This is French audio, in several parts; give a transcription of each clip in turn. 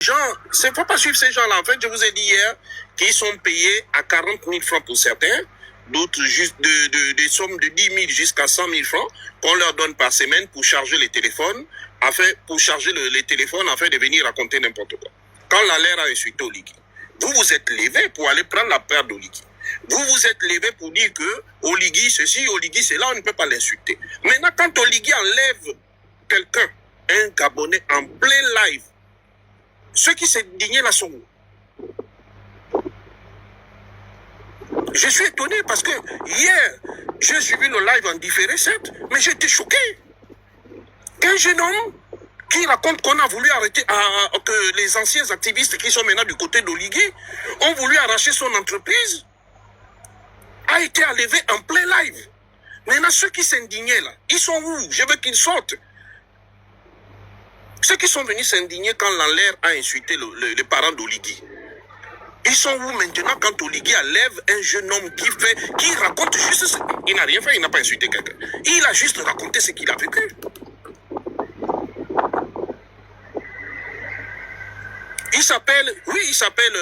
gens, il ne faut pas suivre ces gens-là. En fait, je vous ai dit hier qu'ils sont payés à 40 000 francs pour certains, d'autres juste des sommes de 10 000 jusqu'à 100 000 francs qu'on leur donne par semaine pour charger les téléphones, pour charger les téléphones afin de venir raconter n'importe quoi. Quand l'Alain a insulté Oligui, vous vous êtes levé pour aller prendre la paire d'Oligui. Vous vous êtes levé pour dire que Oligui ceci, Oligui cela, on ne peut pas l'insulter. Maintenant, quand Oligui enlève quelqu'un, un Gabonais en plein live, ceux qui s'indignaient là sont où? Je suis étonné parce que hier, j'ai suivi le live en différé, certes, mais j'étais choqué. Qu'un jeune homme qui raconte qu'on a voulu arrêter, que les anciens activistes qui sont maintenant du côté d'Oligui ont voulu arracher son entreprise, a été enlevé en plein live. Maintenant, ceux qui s'indignaient là, ils sont où? Je veux qu'ils sortent. Ceux qui sont venus s'indigner quand l'Enlair a insulté les parents d'Oligui, ils sont où maintenant quand Oligui enlève un jeune homme qui raconte juste ce... Il n'a rien fait, il n'a pas insulté quelqu'un. Il a juste raconté ce qu'il a vécu. Il s'appelle... Oui, il s'appelle...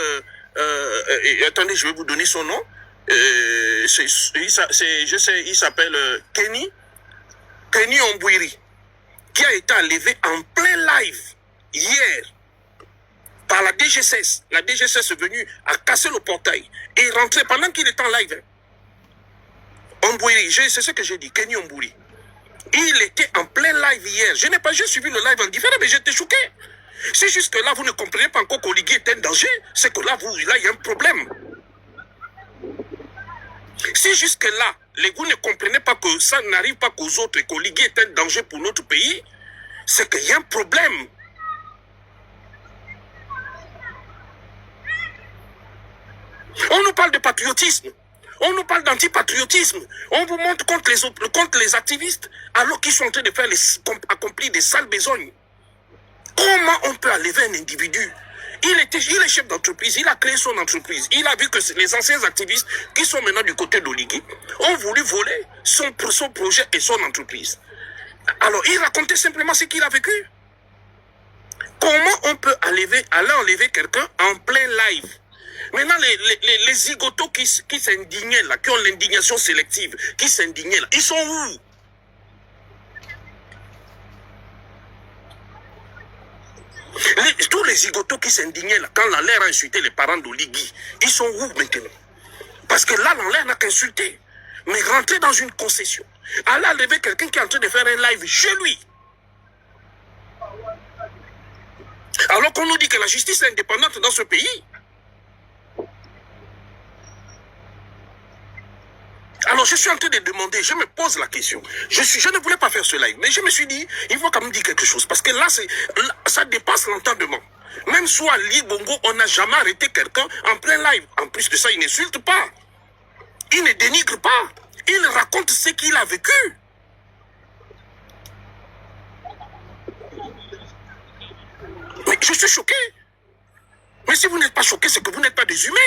attendez, je vais vous donner son nom. Je sais, il s'appelle Kenny Ombouiri, qui a été enlevé en plein live hier par la DGSS. La DGSS est venue à casser le portail et rentrer pendant qu'il était en live. Ombouiri, c'est ce que j'ai dit, Kenny Ombouiri. Il était en plein live hier. Je n'ai pas juste suivi le live en différé, mais j'étais choqué. C'est juste que là, vous ne comprenez pas encore qu'Oligui est un danger. C'est que là, il y a un problème. Si jusque-là, vous ne comprenez pas que ça n'arrive pas qu'aux autres et qu'Oligui est un danger pour notre pays, c'est qu'il y a un problème. On nous parle de patriotisme. On nous parle d'antipatriotisme. On vous montre contre les activistes alors qu'ils sont en train de faire accomplir des sales besognes. Comment on peut enlever un individu? Il est chef d'entreprise, il a créé son entreprise. Il a vu que les anciens activistes qui sont maintenant du côté d'Oligui ont voulu voler son projet et son entreprise. Alors, il racontait simplement ce qu'il a vécu. Comment on peut aller enlever quelqu'un en plein live? Maintenant, les zigotos qui s'indignaient là, qui ont l'indignation sélective, qui s'indignaient là, ils sont où? Tous les zigotos qui s'indignaient là, quand l'Enlair a insulté les parents d'Oligui, ils sont où maintenant? Parce que là, l'Enlair n'a qu'insulté. Mais rentrer dans une concession, aller enlever quelqu'un qui est en train de faire un live chez lui. Alors qu'on nous dit que la justice est indépendante dans ce pays. Alors je suis en train de demander, je me pose la question. Je ne voulais pas faire ce live, mais je me suis dit, il faut quand même dire quelque chose. Parce que là, ça dépasse l'entendement. Même soit Ali Bongo, on n'a jamais arrêté quelqu'un en plein live. En plus de ça, il n'insulte pas. Il ne dénigre pas. Il raconte ce qu'il a vécu. Mais je suis choqué. Mais si vous n'êtes pas choqué, c'est que vous n'êtes pas des humains.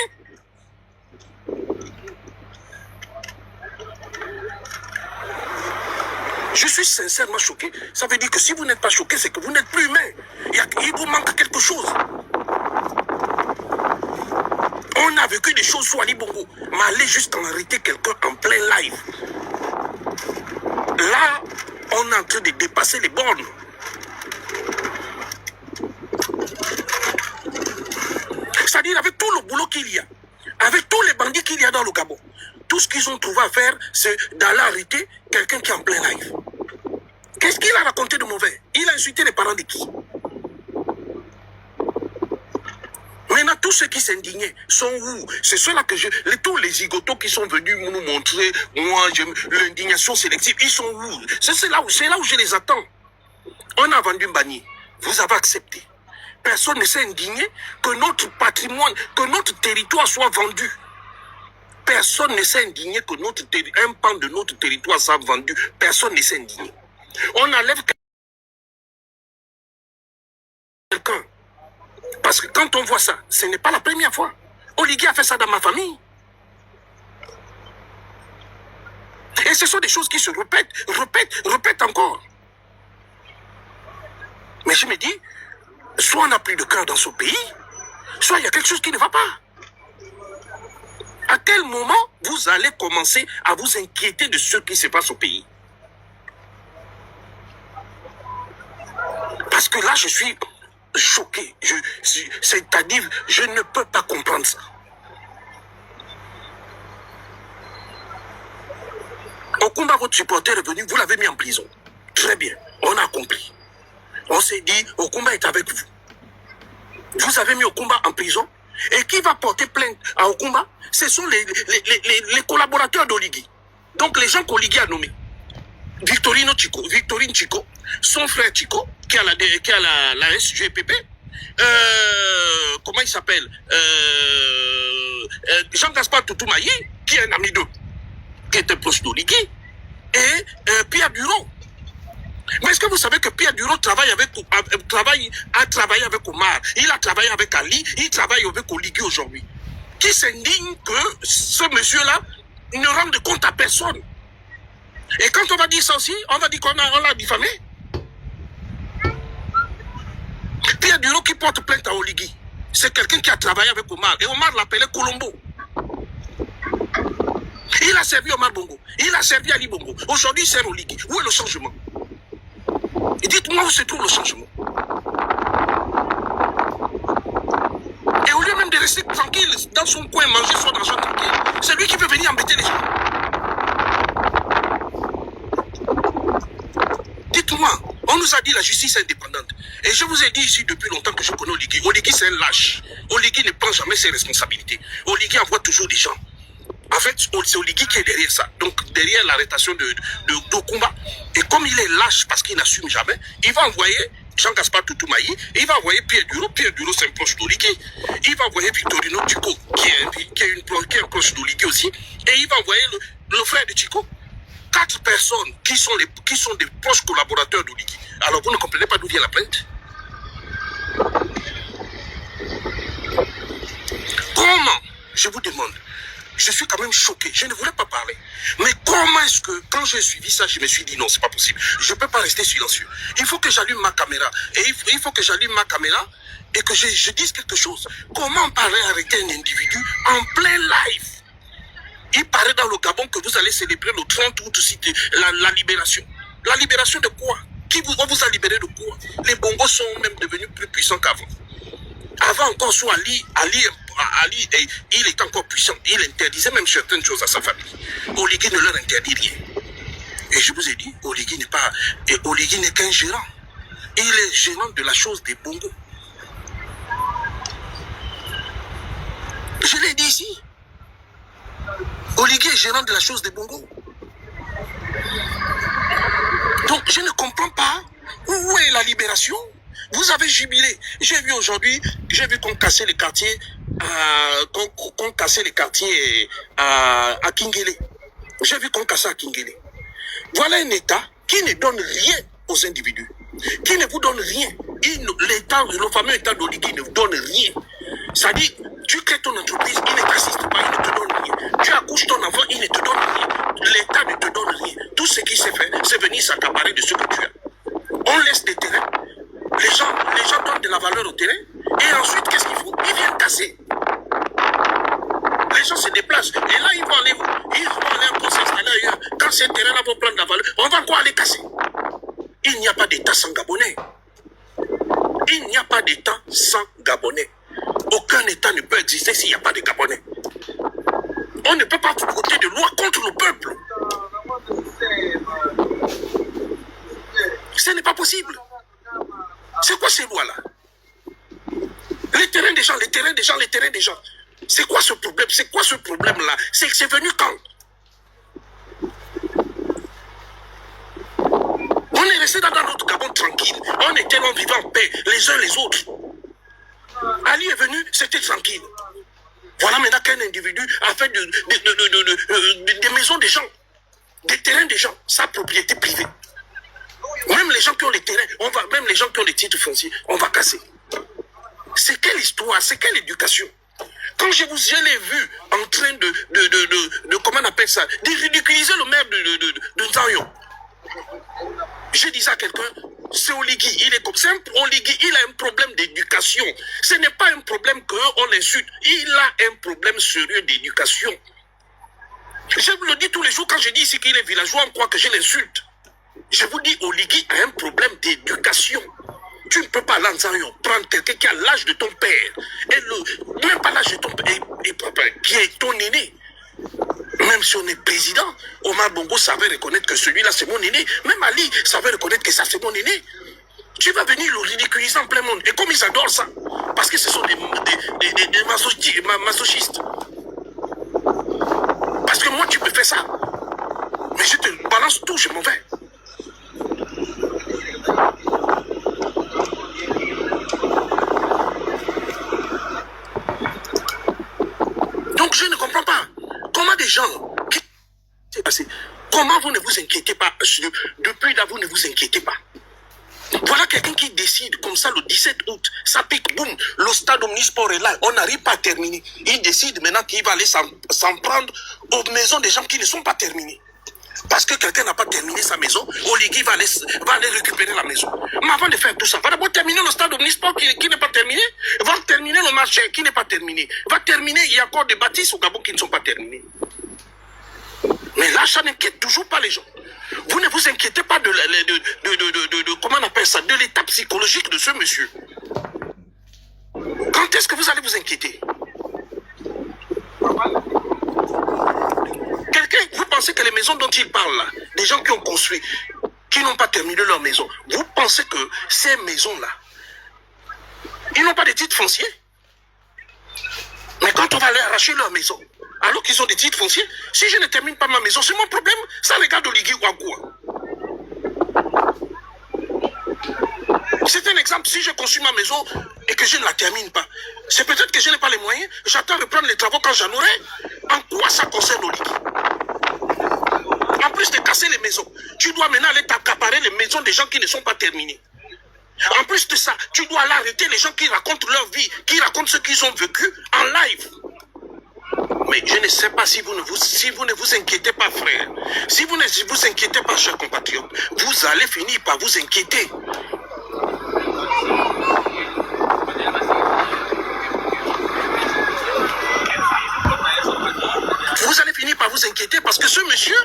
Je suis sincèrement choqué. Ça veut dire que si vous n'êtes pas choqué, c'est que vous n'êtes plus humain. Il vous manque quelque chose. On a vécu des choses sur Ali Bongo. Mais aller juste en arrêter quelqu'un en plein live. Là, on est en train de dépasser les bornes. C'est-à-dire avec tout le boulot qu'il y a, avec tous les bandits qu'il y a dans le Gabon, tout ce qu'ils ont trouvé à faire, c'est d'aller arrêter quelqu'un qui est en plein live. Qu'est-ce qu'il a raconté de mauvais? Il a insulté les parents de qui? Maintenant, tous ceux qui s'indignaient sont où? C'est ceux-là que tous les zigotos qui sont venus nous montrer, moi, l'indignation sélective, ils sont où? C'est là où je les attends. On a vendu Mbani. Vous avez accepté. Personne ne s'est indigné que notre patrimoine, que notre territoire soit vendu. Personne ne s'est indigné que un pan de notre territoire soit vendu. Personne ne s'est indigné. On enlève quelqu'un. Parce que quand on voit ça, ce n'est pas la première fois. Oligui a fait ça dans ma famille. Et ce sont des choses qui se répètent encore. Mais je me dis, soit on n'a plus de cœur dans ce pays, soit il y a quelque chose qui ne va pas. À quel moment vous allez commencer à vous inquiéter de ce qui se passe au pays? Parce que là, je suis choqué. C'est-à-dire, je ne peux pas comprendre ça. Okumba, votre supporter est venu, vous l'avez mis en prison. Très bien, on a compris. On s'est dit, Okumba est avec vous. Vous avez mis Okumba en prison. Et qui va porter plainte à Okumba? Ce sont les collaborateurs d'Oligui. Donc les gens qu'Oligui a nommés. Victorine Chico, son frère Chico, qui a la SGPP. Comment il s'appelle? Jean-Gaspard Toutou-Mailly, qui est un ami d'eux, qui était proche d'Oligui. Et Pierre Bureau. Mais est-ce que vous savez que Pierre Duro a travaillé avec Omar, il a travaillé avec Ali, il travaille avec Oligui aujourd'hui. Qui s'indigne que ce monsieur-là ne rende compte à personne. Et quand on va dire ça aussi, on va dire qu'on l'a diffamé. Pierre Duro qui porte plainte à Oligui, c'est quelqu'un qui a travaillé avec Omar. Et Omar l'appelait Colombo. Il a servi Omar Bongo, il a servi Ali Bongo. Aujourd'hui, il sert Oligui. Où est le changement? Et dites-moi où se trouve le changement. Et au lieu même de rester tranquille dans son coin, manger son argent tranquille, c'est lui qui veut venir embêter les gens. Dites-moi, on nous a dit la justice indépendante. Et je vous ai dit ici depuis longtemps que je connais Oligui. Oligui, c'est un lâche. Oligui ne prend jamais ses responsabilités. Oligui envoie toujours des gens. En fait, c'est Oligui qui est derrière ça. Donc, derrière l'arrestation d'Okumba. Et comme il est lâche parce qu'il n'assume jamais, il va envoyer Jean-Gaspard Toutou-Mailly, il va envoyer Pierre Duro. Pierre Duro, c'est un proche d'Oligui. Il va envoyer Victorino Chico, qui est un proche d'Oligui aussi. Et il va envoyer le frère de Chico. 4 personnes qui sont des proches collaborateurs d'Oligui. Alors, vous ne comprenez pas d'où vient la plainte? Comment? Je vous demande. Je suis quand même choqué. Je ne voulais pas parler. Mais comment est-ce que, quand j'ai suivi ça, je me suis dit non, c'est pas possible. Je ne peux pas rester silencieux. Il faut que j'allume ma caméra. Et il faut que j'allume ma caméra et que je dise quelque chose. Comment parler avec un individu en plein live? Il paraît dans le Gabon que vous allez célébrer le 30 août la libération. La libération de quoi? On vous a libéré de quoi? Les Bongos sont même devenus plus puissants qu'avant. Avant encore, sur Ali, il est encore puissant. Il interdisait même certaines choses à sa famille. Oligui ne leur interdit rien. Et je vous ai dit, Oligui n'est qu'un gérant. Il est gérant de la chose des Bongos. Je l'ai dit ici. Oligui est gérant de la chose des Bongos. Donc, je ne comprends pas où est la libération. Vous avez jubilé. J'ai vu aujourd'hui, qu'on cassait les quartiers, à Kingele. J'ai vu qu'on cassait à Kingele. Voilà un État qui ne donne rien aux individus, qui ne vous donne rien. L'État, le fameux État d'Oligui ne vous donne rien. C'est-à-dire, tu crées ton entreprise, il ne t'assiste pas, il ne te donne rien. Tu accouches ton enfant, il ne te donne rien. L'État ne te donne rien. Tout ce qui s'est fait, c'est venir s'accaparer de ce que tu as. On laisse des terrains. Les gens donnent de la valeur au terrain. Et ensuite, qu'est-ce qu'il faut? Ils viennent casser. Les gens se déplacent. Et là, ils vont aller encore s'installer ailleurs. Quand ces terrains-là vont prendre de la valeur, on va quoi aller casser? Il n'y a pas d'État sans Gabonais. Il n'y a pas d'État sans Gabonais. Aucun État ne peut exister s'il n'y a pas de Gabonais. On ne peut pas voter de loi contre le peuple. Ce n'est pas possible. C'est quoi ces lois-là? Les terrains des gens. C'est quoi ce problème? C'est quoi ce problème-là? C'est venu quand? On est resté dans notre Gabon tranquille. On était là, on vivait en paix, les uns les autres. Ali est venu, c'était tranquille. Voilà maintenant qu'un individu a fait des maisons des gens, des terrains des gens, sa propriété privée. Même les gens qui ont les terrains, même les gens qui ont les titres fonciers, on va casser. C'est quelle histoire? C'est quelle éducation? Quand je l'ai vu en train de comment on appelle ça, de ridiculiser le maire de Nzanyo. Je disais à quelqu'un, C'est Oligui, il est comme ça. Oligui, il a un problème d'éducation. Ce n'est pas un problème qu'on l'insulte. Il a un problème sérieux d'éducation. Je vous le dis tous les jours quand je dis ici qu'il est villageois, on croit que je l'insulte. Je vous dis, Oligui a un problème d'éducation. Tu ne peux pas, Lanzario, prendre quelqu'un qui a l'âge de ton père, et même pas l'âge de ton père, et qui est ton aîné. Même si on est président, Omar Bongo savait reconnaître que celui-là c'est mon aîné. Même Ali savait reconnaître que ça c'est mon aîné. Tu vas venir le ridiculiser en plein monde. Et comme ils adorent ça, parce que ce sont des masochistes. Parce que moi tu peux faire ça. Mais je te balance tout, je m'en vais. Donc je ne comprends pas. Comment des gens qui s'est passé, comment vous ne vous inquiétez pas, depuis là vous ne vous inquiétez pas. Voilà quelqu'un qui décide comme ça le 17 août, ça pique, boum, le stade omnisport est là, on n'arrive pas à terminer. Il décide maintenant qu'il va aller s'en prendre aux maisons des gens qui ne sont pas terminés. Parce que quelqu'un n'a pas terminé sa maison, Oligui va aller récupérer la maison. Mais avant de faire tout ça, va d'abord terminer le stade omnisport qui n'est pas terminé, va terminer le marché qui n'est pas terminé, va terminer, il y a encore des bâtisses au Gabon qui ne sont pas terminées. Mais là, ça n'inquiète toujours pas les gens. Vous ne vous inquiétez pas comment on appelle ça, de l'état psychologique de ce monsieur. Quand est-ce que vous allez vous inquiéter? Vous pensez que les maisons dont il parle là, des gens qui ont construit, qui n'ont pas terminé leur maison, vous pensez que ces maisons-là, ils n'ont pas de titres fonciers? Mais quand on va aller arracher leur maison, alors qu'ils ont des titres fonciers, si je ne termine pas ma maison, c'est mon problème. Ça regarde Oligui Ouagoua. C'est un exemple, si je construis ma maison et que je ne la termine pas, c'est peut-être que je n'ai pas les moyens, j'attends de prendre les travaux quand j'en aurai. En quoi ça concerne Oligui? En plus de casser les maisons, tu dois maintenant aller t'accaparer les maisons des gens qui ne sont pas terminées. En plus de ça, tu dois aller arrêter les gens qui racontent leur vie, qui racontent ce qu'ils ont vécu en live. Mais je ne sais pas si vous ne vous inquiétez pas, frère. Si vous ne vous inquiétez pas, chers compatriotes, vous allez finir par vous inquiéter. Vous allez finir par vous inquiéter parce que ce monsieur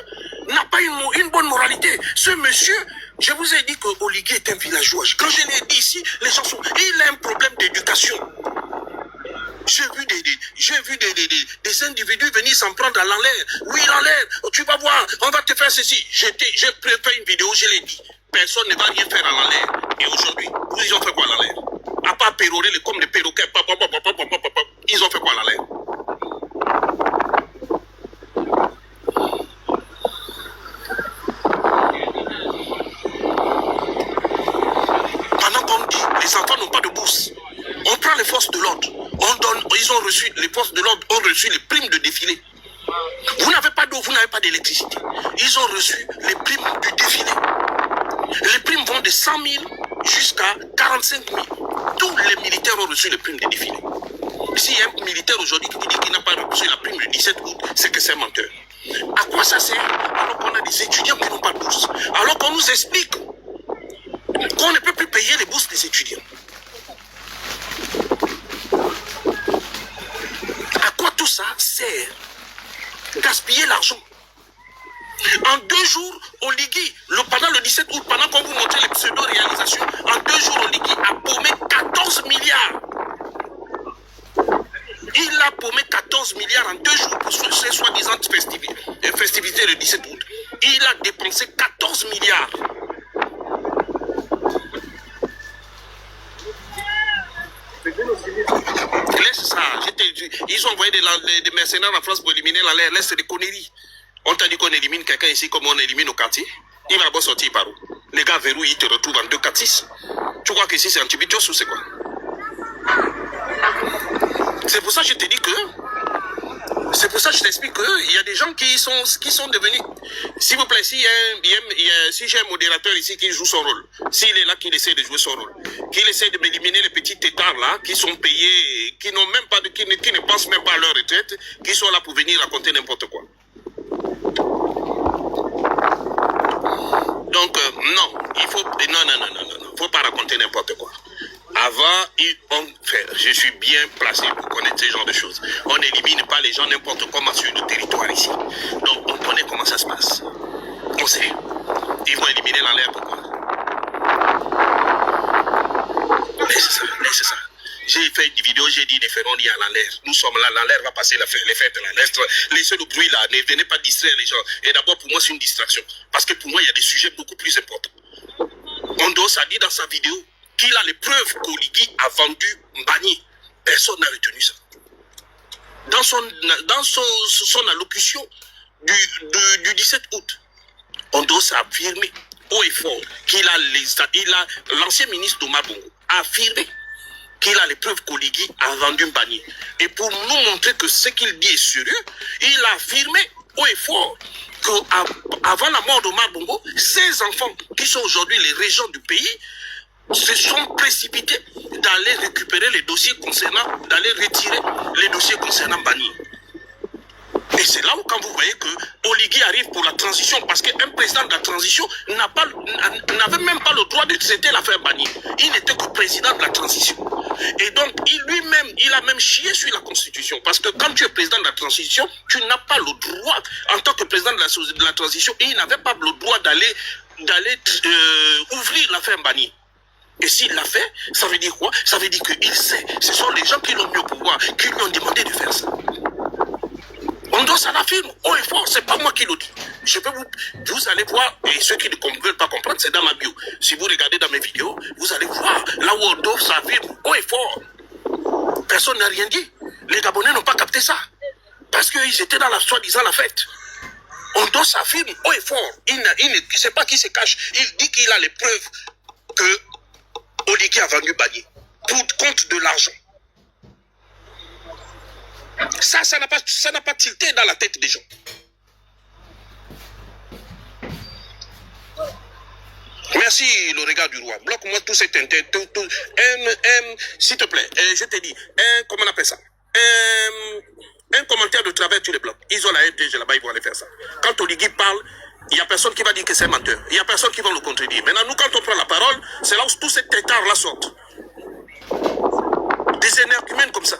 n'a pas une bonne moralité. Ce monsieur, je vous ai dit que Oligui est un villageois. Quand je l'ai dit ici, les gens sont... Il a un problème d'éducation. J'ai vu des individus venir s'en prendre à l'enlève. Oui, l'enlève, tu vas voir, on va te faire ceci. J'ai préféré une vidéo, je l'ai dit. Personne ne va rien faire à l'enlève. Et aujourd'hui, ils ont fait quoi à l'enlève? À part pérorer comme des perroquets. Ils ont fait quoi à l'enlève? Pendant qu'on dit, les enfants n'ont pas de bourse. On prend les forces de l'ordre. Les forces de l'ordre ont reçu les primes de défilé. Vous n'avez pas d'eau, vous n'avez pas d'électricité. Ils ont reçu les primes du défilé. Les primes vont de 100 000 jusqu'à 45 000. Tous les militaires ont reçu les primes de défilé. S'il y a un militaire aujourd'hui qui dit qu'il n'a pas reçu la prime du 17 août, c'est que c'est un menteur. À quoi ça sert alors qu'on a des étudiants qui n'ont pas de bourse? Alors qu'on nous explique qu'on ne peut plus payer les bourses des étudiants. À quoi tout ça sert? Gaspiller l'argent. En 2 jours, Oligui, pendant le 17 août, pendant qu'on vous montrait les pseudo-réalisations, en 2 jours, Oligui a paumé 14 milliards. Il a paumé 14 milliards en 2 jours pour ces soi-disant festivités le 17 août. Il a dépensé 14 milliards. Laisse ça. Ils ont envoyé des mercenaires en France pour éliminer l'enlève. Laisse des conneries. On t'a dit qu'on élimine quelqu'un ici comme on élimine au quartier. Il va d'abord sortir par où? Les gars verrou, ils te retrouvent en 2-4-6. Tu crois qu'ici c'est Antibios ou c'est quoi? C'est pour ça que je te dis que... C'est pour ça que je t'explique qu'il y a des gens qui sont devenus... S'il vous plaît, si j'ai un modérateur ici qui joue son rôle, s'il est là, qu'il essaie de jouer son rôle, qu'il essaie de m'éliminer les petits têtards là, qui sont payés, qui n'ont même pas qui ne pensent même pas à leur retraite, qui sont là pour venir raconter n'importe quoi. Donc, non, il faut... Non. faut pas raconter n'importe quoi. Avant, je suis bien placé pour connaître ce genre de choses. On n'élimine pas les gens n'importe comment sur le territoire ici. Donc, on connaît comment ça se passe. On sait. Ils vont éliminer l'enlève, pourquoi? Laissez ça. J'ai fait une vidéo, j'ai dit, ne ferons ni à l'enlève. Nous sommes là, l'enlève va passer les fêtes de l'enlève. Laissez le bruit là, ne venez pas distraire les gens. Et d'abord, pour moi, c'est une distraction. Parce que pour moi, il y a des sujets beaucoup plus importants. Ondos a dit dans sa vidéo qu'il a les preuves qu'Oligui a vendu Mbagnier. Personne n'a retenu ça. Dans son allocution du 17 août, Ondos a affirmé haut et fort qu'il a l'ancien ministre Thomas Bongo a affirmé qu'il a les preuves qu'Oligui a vendu Mbagnier. Et pour nous montrer que ce qu'il dit est sérieux, il a affirmé haut et fort qu'avant la mort d'Omar Bongo, ces enfants qui sont aujourd'hui les régents du pays se sont précipités d'aller récupérer les dossiers d'aller retirer les dossiers concernant Mbagnier. Et c'est là où quand vous voyez que Oligui arrive pour la transition, parce qu'un président de la transition n'avait même pas le droit de traiter l'affaire Mbagnier. Il n'était que président de la transition. Et donc, il a même chié sur la Constitution. Parce que quand tu es président de la transition, tu n'as pas le droit, en tant que président de la transition, il n'avait pas le droit d'aller ouvrir l'affaire Mbagnier. Et s'il l'a fait, ça veut dire quoi? Ça veut dire qu'il sait. Ce sont les gens qui l'ont mis au pouvoir, qui lui ont demandé de faire ça. On doit s'en affirmer haut et fort, c'est pas moi qui le dis. Vous allez voir, et ceux qui ne veulent pas comprendre, c'est dans ma bio. Si vous regardez dans mes vidéos, vous allez voir là où Ondo s'affirme haut et fort. Personne n'a rien dit. Les Gabonais n'ont pas capté ça. Parce qu'ils étaient dans la soi-disant la fête. Ondo s'affirme haut et fort. Il ne sait pas qui se cache. Il dit qu'il a les preuves que Oligui a vendu Mbagnier pour compte de l'argent. Ça n'a pas tilté dans la tête des gens. Merci le regard du roi. Bloque-moi tout cet s'il te plaît, je te dis, comment on appelle ça? Un commentaire de travers, tu les bloques. Ils ont la FDG là-bas, ils vont aller faire ça. Quand Oligui parle, il n'y a personne qui va dire que c'est menteur. Il n'y a personne qui va le contredire. Maintenant, nous, quand on prend la parole, c'est là où tous ces têtards-là sortent. Des énergumènes comme ça.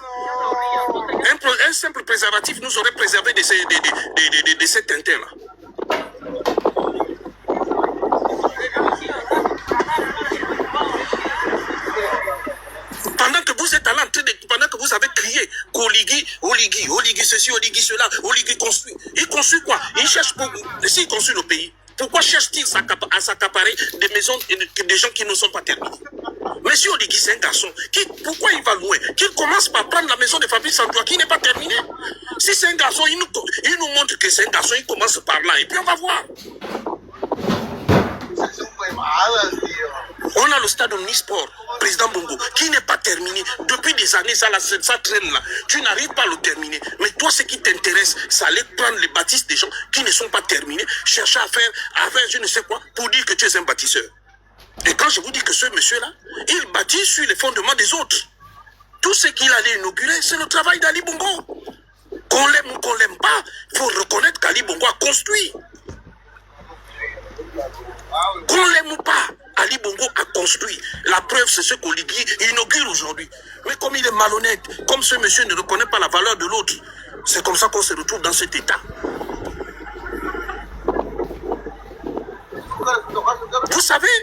Un simple préservatif nous aurait préservé de ces tintins-là. Pendant que vous êtes en train pendant que vous avez crié qu'Oligui ceci, Oligui cela, Oligui construit. Il construit quoi? Il cherche pour... S'il construit le pays, pourquoi cherche-t-il à s'accaparer des maisons des gens qui ne sont pas terminés? Monsieur Oligui, c'est un garçon. Pourquoi il va loin? Qu'il commence par prendre la maison de Fabrice Santoua qui n'est pas terminée. Si c'est un garçon, il nous montre que c'est un garçon, il commence par là. Et puis on va voir. On a le stade Omnisport, président Bongo, qui n'est pas terminé. Depuis des années, ça traîne là. Tu n'arrives pas à le terminer. Mais toi, ce qui t'intéresse, c'est aller prendre les bâtisses des gens qui ne sont pas terminés, chercher à faire je ne sais quoi, pour dire que tu es un bâtisseur. Et quand je vous dis que ce monsieur-là, il bâtit sur les fondements des autres. Tout ce qu'il allait inaugurer, c'est le travail d'Ali Bongo. Qu'on l'aime ou qu'on l'aime pas, il faut reconnaître qu'Ali Bongo a construit. Qu'on l'aime ou pas, Ali Bongo a construit. La preuve, c'est ce qu'Oligui inaugure aujourd'hui. Mais comme il est malhonnête, comme ce monsieur ne reconnaît pas la valeur de l'autre, c'est comme ça qu'on se retrouve dans cet état. Vous savez,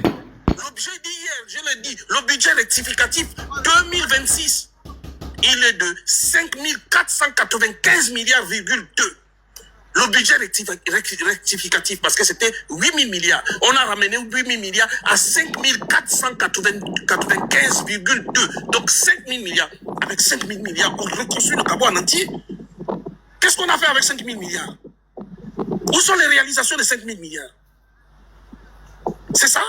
l'objet d'hier, je l'ai dit, le budget rectificatif 2026, il est de 5 495 milliards,2. Le budget rectificatif, parce que c'était 8 000 milliards. On a ramené 8 000 milliards à 5 495,2. Donc 5 000 milliards. Avec 5 000 milliards, on reconstruit le Gabon en entier. Qu'est-ce qu'on a fait avec 5 000 milliards? Où sont les réalisations de 5 000 milliards? C'est ça?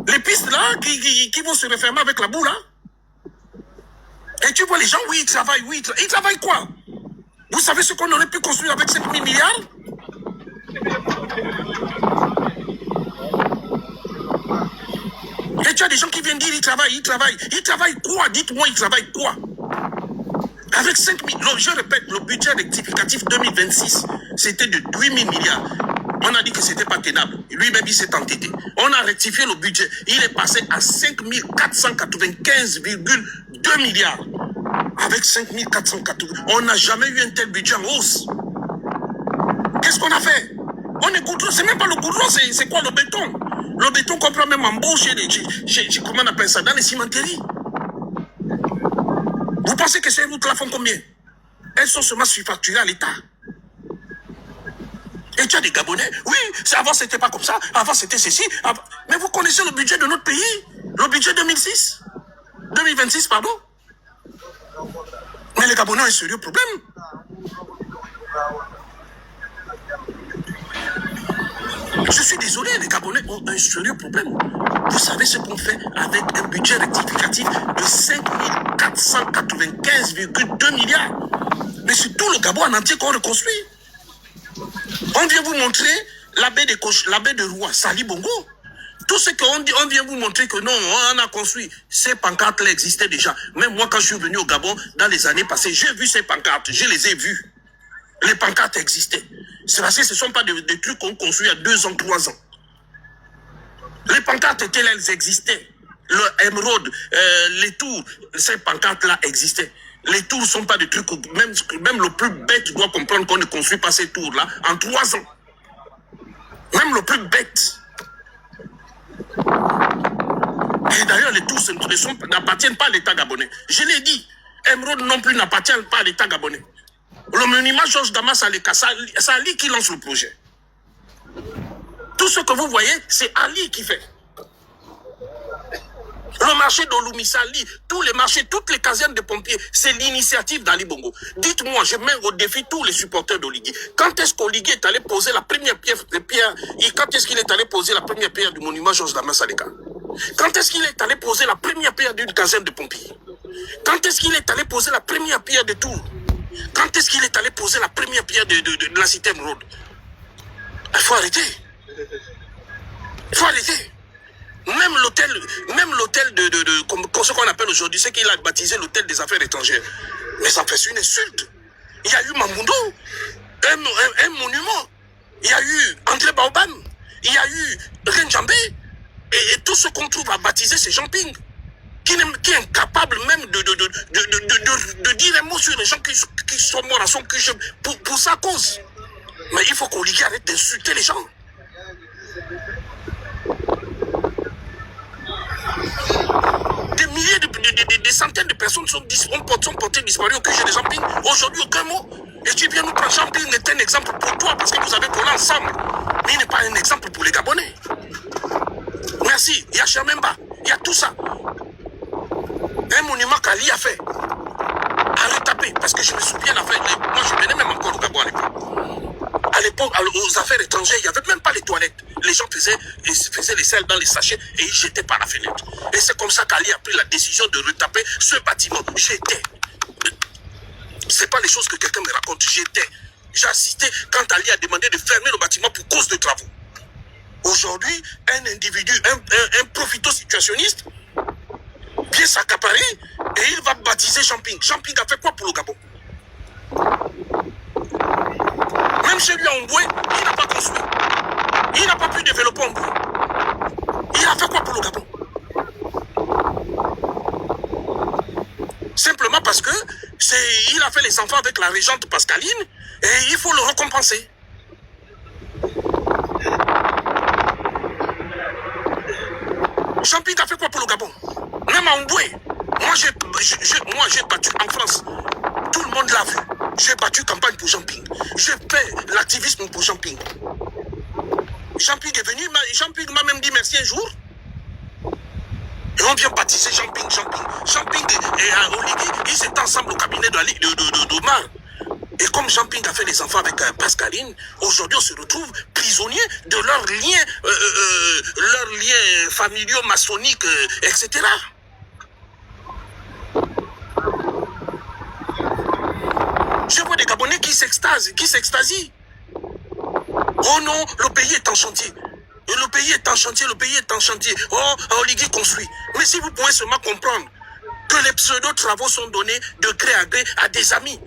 Les pistes là qui vont se refermer avec la boue là? Et tu vois les gens, oui, ils travaillent, ils travaillent quoi? Vous savez ce qu'on aurait pu construire avec 5 000 milliards? Et tu as des gens qui viennent dire ils travaillent. Ils travaillent quoi? Dites-moi, ils travaillent quoi? Avec 5 000... je répète, le budget rectificatif 2026, c'était de 8 000 milliards. On a dit que ce n'était pas tenable. Lui-même, il s'est entêté. On a rectifié le budget. Il est passé à 5 495,2 milliards. Avec 5 480, on n'a jamais eu un tel budget en hausse. Qu'est-ce qu'on a fait? On est goudron, c'est même pas le goudron, c'est quoi le béton? Le béton qu'on prend même en beau comment on appelle ça, dans les cimenteries. Vous pensez que ces routes-là font combien? Elles sont seulement surfacturées à l'État. Et tu as des Gabonais, oui, avant c'était pas comme ça, avant c'était ceci. Mais vous connaissez le budget de notre pays? Le budget 2026, pardon? Mais les Gabonais ont un sérieux problème. Je suis désolé, les Gabonais ont un sérieux problème. Vous savez ce qu'on fait avec un budget rectificatif de 5 495,2 milliards. Mais c'est tout le Gabon en entier qu'on reconstruit. On vient vous montrer la baie de Roua, Sali Bongo. Tout ce qu'on dit, on vient vous montrer que non, on a construit. Ces pancartes-là existaient déjà. Même moi, quand je suis venu au Gabon, dans les années passées, j'ai vu ces pancartes, je les ai vues. Les pancartes existaient. C'est parce que ce ne sont pas des trucs qu'on construit il y a 2 ans, 3 ans. Les pancartes étaient là, elles existaient. Le émeraude, les tours, ces pancartes-là existaient. Les tours ne sont pas des trucs, même le plus bête doit comprendre qu'on ne construit pas ces tours-là en 3 ans. Même le plus bête. Et d'ailleurs, les tours n'appartiennent pas à l'État gabonais. Je l'ai dit, émeraude non plus n'appartient pas à l'État gabonais. Le monument Georges Damas Aleka, c'est Ali qui lance le projet. Tout ce que vous voyez, c'est Ali qui fait. Le marché d'Olumissa, Ali, tous les marchés, toutes les casernes de pompiers, c'est l'initiative d'Ali Bongo. Dites-moi, je mets au défi tous les supporters d'Oligui. Quand est-ce qu'Oligui est allé poser la première pierre, quand est-ce qu'il est allé poser la première pierre du monument Georges Damas Aleka? Quand est-ce qu'il est allé poser la première pierre d'une caserne de pompiers? Quand est-ce qu'il est allé poser la première pierre de Tours? Quand est-ce qu'il est allé poser la première pierre de la cité Émeraude? Il faut arrêter. Il faut arrêter. Même l'hôtel comme ce qu'on appelle aujourd'hui, c'est qu'il a baptisé l'hôtel des affaires étrangères. Mais ça fait une insulte. Il y a eu Mamoundo, un monument. Il y a eu André Baobam. Il y a eu Renjambé. Et tout ce qu'on trouve à baptiser, c'est Jean-Ping. Qui est incapable même de dire un mot sur les gens qui sont morts à son cul pour sa cause. Mais il faut qu'Oligui arrête d'insulter les gens. Des milliers, des centaines de personnes sont portées disparues au QG de Jean-Ping. Aujourd'hui, aucun mot. Et tu viens nous prendre. Jean-Ping est un exemple pour toi parce que vous avez collé ensemble. Mais il n'est pas un exemple pour les Gabonais. Merci. Il y a Chamemba. Il y a tout ça. Un monument qu'Ali a fait. À retaper. Parce que je me souviens, moi je venais même encore au Gabon à l'époque. À l'époque, aux affaires étrangères, il n'y avait même pas les toilettes. Les gens faisaient les selles dans les sachets et ils jetaient par la fenêtre. Et c'est comme ça qu'Ali a pris la décision de retaper ce bâtiment. J'étais. C'est pas les choses que quelqu'un me raconte. J'ai assisté quand Ali a demandé de fermer le bâtiment pour cause de travaux. Aujourd'hui, un individu, un profito-situationniste, vient s'accaparer et il va baptiser Jean-Ping. Jean-Ping a fait quoi pour le Gabon? Même chez lui à Omboué, il n'a pas construit. Il n'a pas pu développer Omboué. Il a fait quoi pour le Gabon? Simplement parce que il a fait les enfants avec la régente Pascaline et il faut le récompenser. Jean-Ping a fait quoi pour le Gabon? Même à Omboué. Moi j'ai battu en France. Tout le monde l'a vu. J'ai battu campagne pour Jean-Ping. J'ai fait l'activisme pour Jean-Ping. Jean-Ping est venu, Jean-Ping m'a même dit merci un jour. Et on vient baptiser Jean-Ping. Jean-Ping et Oligui, ils étaient ensemble au cabinet d'Omar. Et comme Jean-Ping a fait les enfants avec Pascaline, aujourd'hui on se retrouve prisonniers de leurs liens familiaux, maçonniques, etc. Je vois des Gabonais qui s'extasient. Oh non, le pays est en chantier. Le pays est en chantier. Oh, Oligui construit. Mais si vous pouvez seulement comprendre que les pseudo-travaux sont donnés de gré à gré à des amis.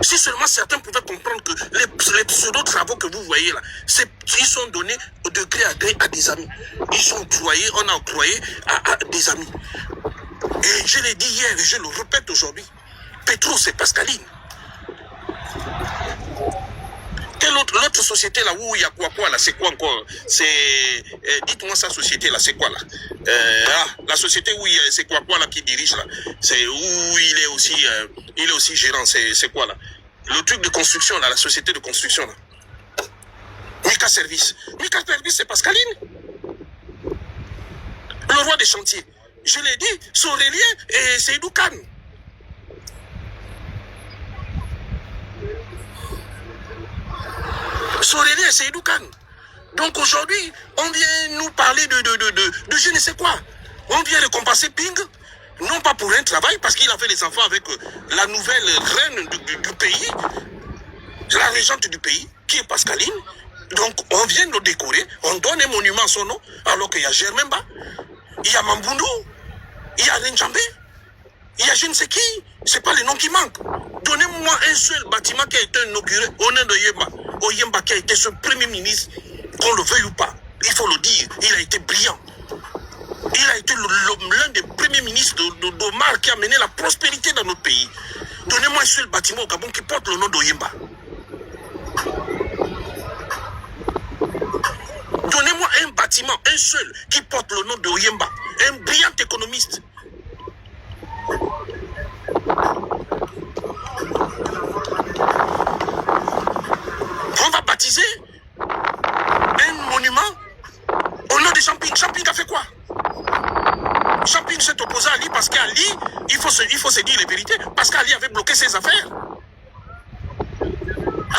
Si seulement certains pouvaient comprendre que les pseudo-travaux que vous voyez là, ils sont donnés de gré à des amis. Ils sont octroyés, on a octroyé à des amis. Et je l'ai dit hier et je le répète aujourd'hui. Petro, c'est Pascaline. Quelle l'autre société là où il y a quoi là, c'est quoi encore? C'est dites-moi sa société là, c'est quoi là? La société où c'est quoi là qui dirige là? C'est où il est aussi gérant, c'est quoi là? Le truc de construction là, la société de construction là. Mika Service. Mika Service, c'est Pascaline. Le roi des chantiers. Je l'ai dit, Sorélien et Seydou Kane. Sorélien et Seydou Kane. Donc aujourd'hui, on vient nous parler de je ne sais quoi. On vient de compenser Ping, non pas pour un travail, parce qu'il a fait les enfants avec la nouvelle reine du pays, la régente du pays, qui est Pascaline. Donc on vient de le décorer, on donne un monument à son nom, alors qu'il y a Germain-Ba, il y a Mamboundou, il y a Renjambé, il y a je ne sais qui, c'est pas les noms qui manquent. Donnez-moi un seul bâtiment qui a été inauguré au nom de Yemba. Oyemba qui a été ce premier ministre, qu'on le veuille ou pas, il faut le dire, il a été brillant. Il a été l'un des premiers ministres d'Omar qui a mené la prospérité dans notre pays. Donnez-moi un seul bâtiment au Gabon qui porte le nom d'Oyemba. Donnez-moi un bâtiment, un seul, qui porte le nom d'Oyemba. Un brillant économiste. On va baptiser un monument au nom de Champing. Champing a fait quoi? Champing s'est opposé à Ali parce qu'Ali, il faut se dire les vérités, parce qu'Ali avait bloqué ses affaires.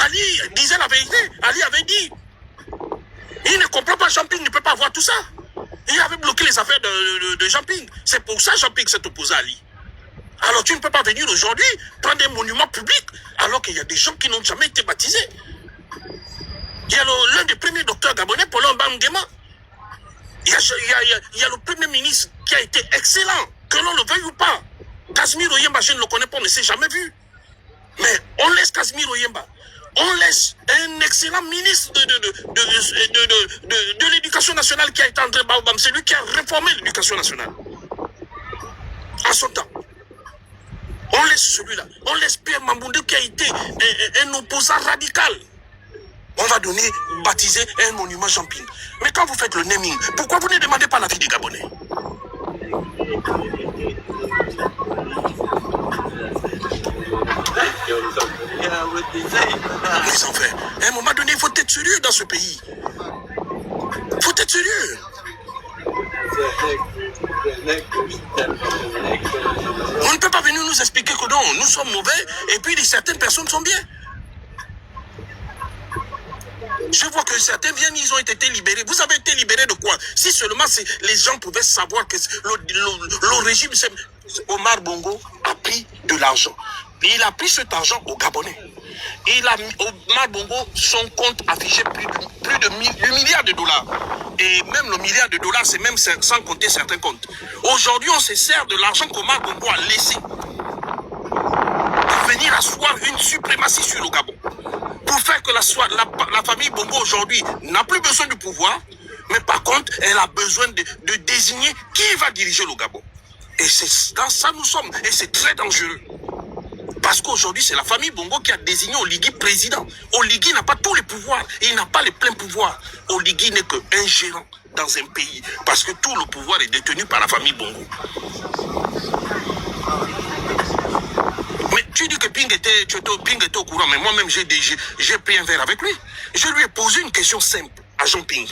Ali disait la vérité. Ali avait dit, il ne comprend pas, Champing ne peut pas avoir tout ça. Il avait bloqué les affaires de Champing. C'est pour ça que Champing s'est opposé à Ali. Alors tu ne peux pas venir aujourd'hui prendre un monument public alors qu'il y a des gens qui n'ont jamais été baptisés. Il y a l'un des premiers docteurs gabonais, Paulin Bangema. Il y a le premier ministre qui a été excellent, que l'on le veuille ou pas. Casimir Oyemba, je ne le connais pas, on ne s'est jamais vu. Mais on laisse Casimir Oyemba. On laisse un excellent ministre de l'éducation nationale qui a été André Baobam. C'est lui qui a réformé l'éducation nationale. En son temps. On laisse celui-là. On laisse Pierre Mamboundou qui a été un opposant radical. On va baptiser un monument Champing. Mais quand vous faites le naming, pourquoi vous ne demandez pas l'avis des Gabonais? Mais enfin, à un moment donné, il faut être sérieux dans ce pays. Il faut être sérieux. On ne peut pas venir nous expliquer que non, nous sommes mauvais et puis certaines personnes sont bien. Je vois que certains viennent, ils ont été libérés. Vous avez été libérés de quoi? Si seulement les gens pouvaient savoir que le régime, Omar Bongo a pris de l'argent. Il a pris cet argent aux Gabonais. Omar Bongo, son compte affichait plus de 8 milliards de dollars. Et même le milliard de dollars, c'est même sans compter certains comptes. Aujourd'hui, on se sert de l'argent qu'Omar Bongo a laissé pour venir asseoir une suprématie sur le Gabon. Pour faire que la famille Bongo aujourd'hui n'a plus besoin du pouvoir, mais par contre, elle a besoin de désigner qui va diriger le Gabon. Et c'est dans ça nous sommes. Et c'est très dangereux. Parce qu'aujourd'hui, c'est la famille Bongo qui a désigné Oligui président. Oligui n'a pas tous les pouvoirs. Il n'a pas les pleins pouvoirs. Oligui n'est qu'un gérant dans un pays. Parce que tout le pouvoir est détenu par la famille Bongo. Mais tu dis que Ping était au courant, mais moi-même j'ai pris un verre avec lui. Je lui ai posé une question simple à Jean Ping,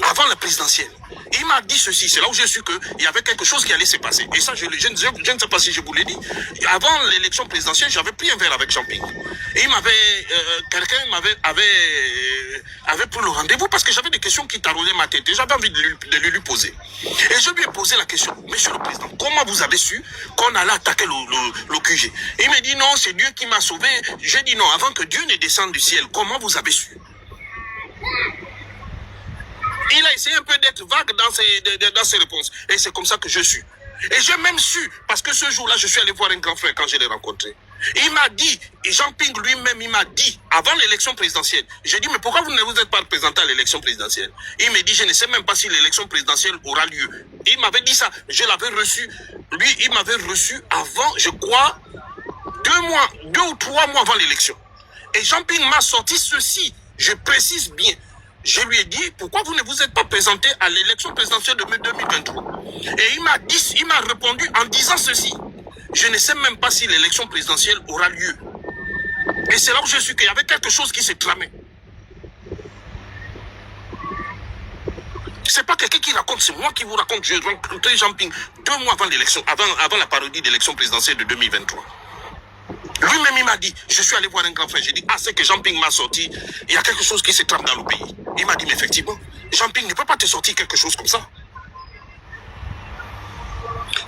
avant la présidentielle. Il m'a dit ceci, c'est là où j'ai su qu'il y avait quelque chose qui allait se passer. Et ça, je ne sais pas si je vous l'ai dit. Avant l'élection présidentielle, j'avais pris un verre avec Jean Ping. Et quelqu'un avait pris le rendez-vous parce que j'avais des questions qui taraudaient ma tête. Et j'avais envie de lui poser. Et je lui ai posé la question, Monsieur le Président, comment vous avez su qu'on allait attaquer le QG? Il m'a dit non, c'est Dieu qui m'a sauvé. J'ai dit non, avant que Dieu ne descende du ciel, comment vous avez su? Il a essayé un peu d'être vague dans ses réponses. Et c'est comme ça que je suis. Et j'ai même su, parce que ce jour-là, je suis allé voir un grand frère quand je l'ai rencontré. Il m'a dit, et Jean-Ping lui-même, il m'a dit, avant l'élection présidentielle, j'ai dit, mais pourquoi vous ne vous êtes pas représenté à l'élection présidentielle? Il m'a dit, je ne sais même pas si l'élection présidentielle aura lieu. Il m'avait dit ça, je l'avais reçu. Lui, il m'avait reçu avant, je crois, 2 ou 3 mois avant l'élection. Et Jean-Ping m'a sorti ceci, je précise bien. Je lui ai dit, pourquoi vous ne vous êtes pas présenté à l'élection présidentielle de 2023? Et il m'a répondu en disant ceci. Je ne sais même pas si l'élection présidentielle aura lieu. Et c'est là où je suis qu'il y avait quelque chose qui s'est tramé. C'est pas quelqu'un qui raconte, c'est moi qui vous raconte. J'ai rencontré Jean-Ping 2 mois avant l'élection, avant la parodie d'élection présidentielle de 2023. Lui-même, il m'a dit, je suis allé voir un grand frère, j'ai dit, ah, c'est que Jean-Ping m'a sorti, il y a quelque chose qui se trame dans le pays. Il m'a dit, mais effectivement, Jean-Ping ne peut pas te sortir quelque chose comme ça.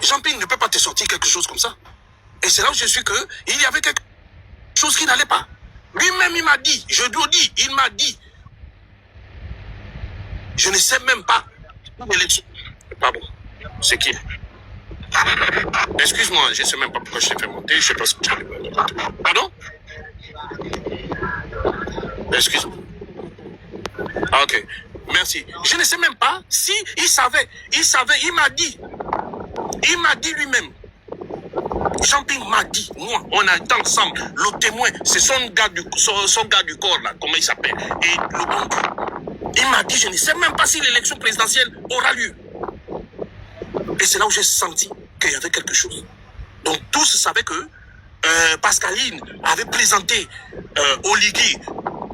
Jean-Ping ne peut pas te sortir quelque chose comme ça. Et c'est là où je suis que, il y avait quelque chose qui n'allait pas. Lui-même, il m'a dit, je dois dire, il m'a dit, je ne sais même pas. Pardon, c'est qui? Excuse-moi, je ne sais même pas pourquoi je t'ai fait monter, je ne sais pas ce que tu as dit. Pardon? Excuse-moi. Ah, ok, merci. Je ne sais même pas si il savait, il m'a dit lui-même. Jean-Ping m'a dit, moi, on a été ensemble, le témoin, c'est son gars du corps là, comment il s'appelle, et le bon. Il m'a dit, je ne sais même pas si l'élection présidentielle aura lieu. Et c'est là où j'ai senti qu'il y avait quelque chose. Donc tous savaient que Pascaline avait présenté Oligui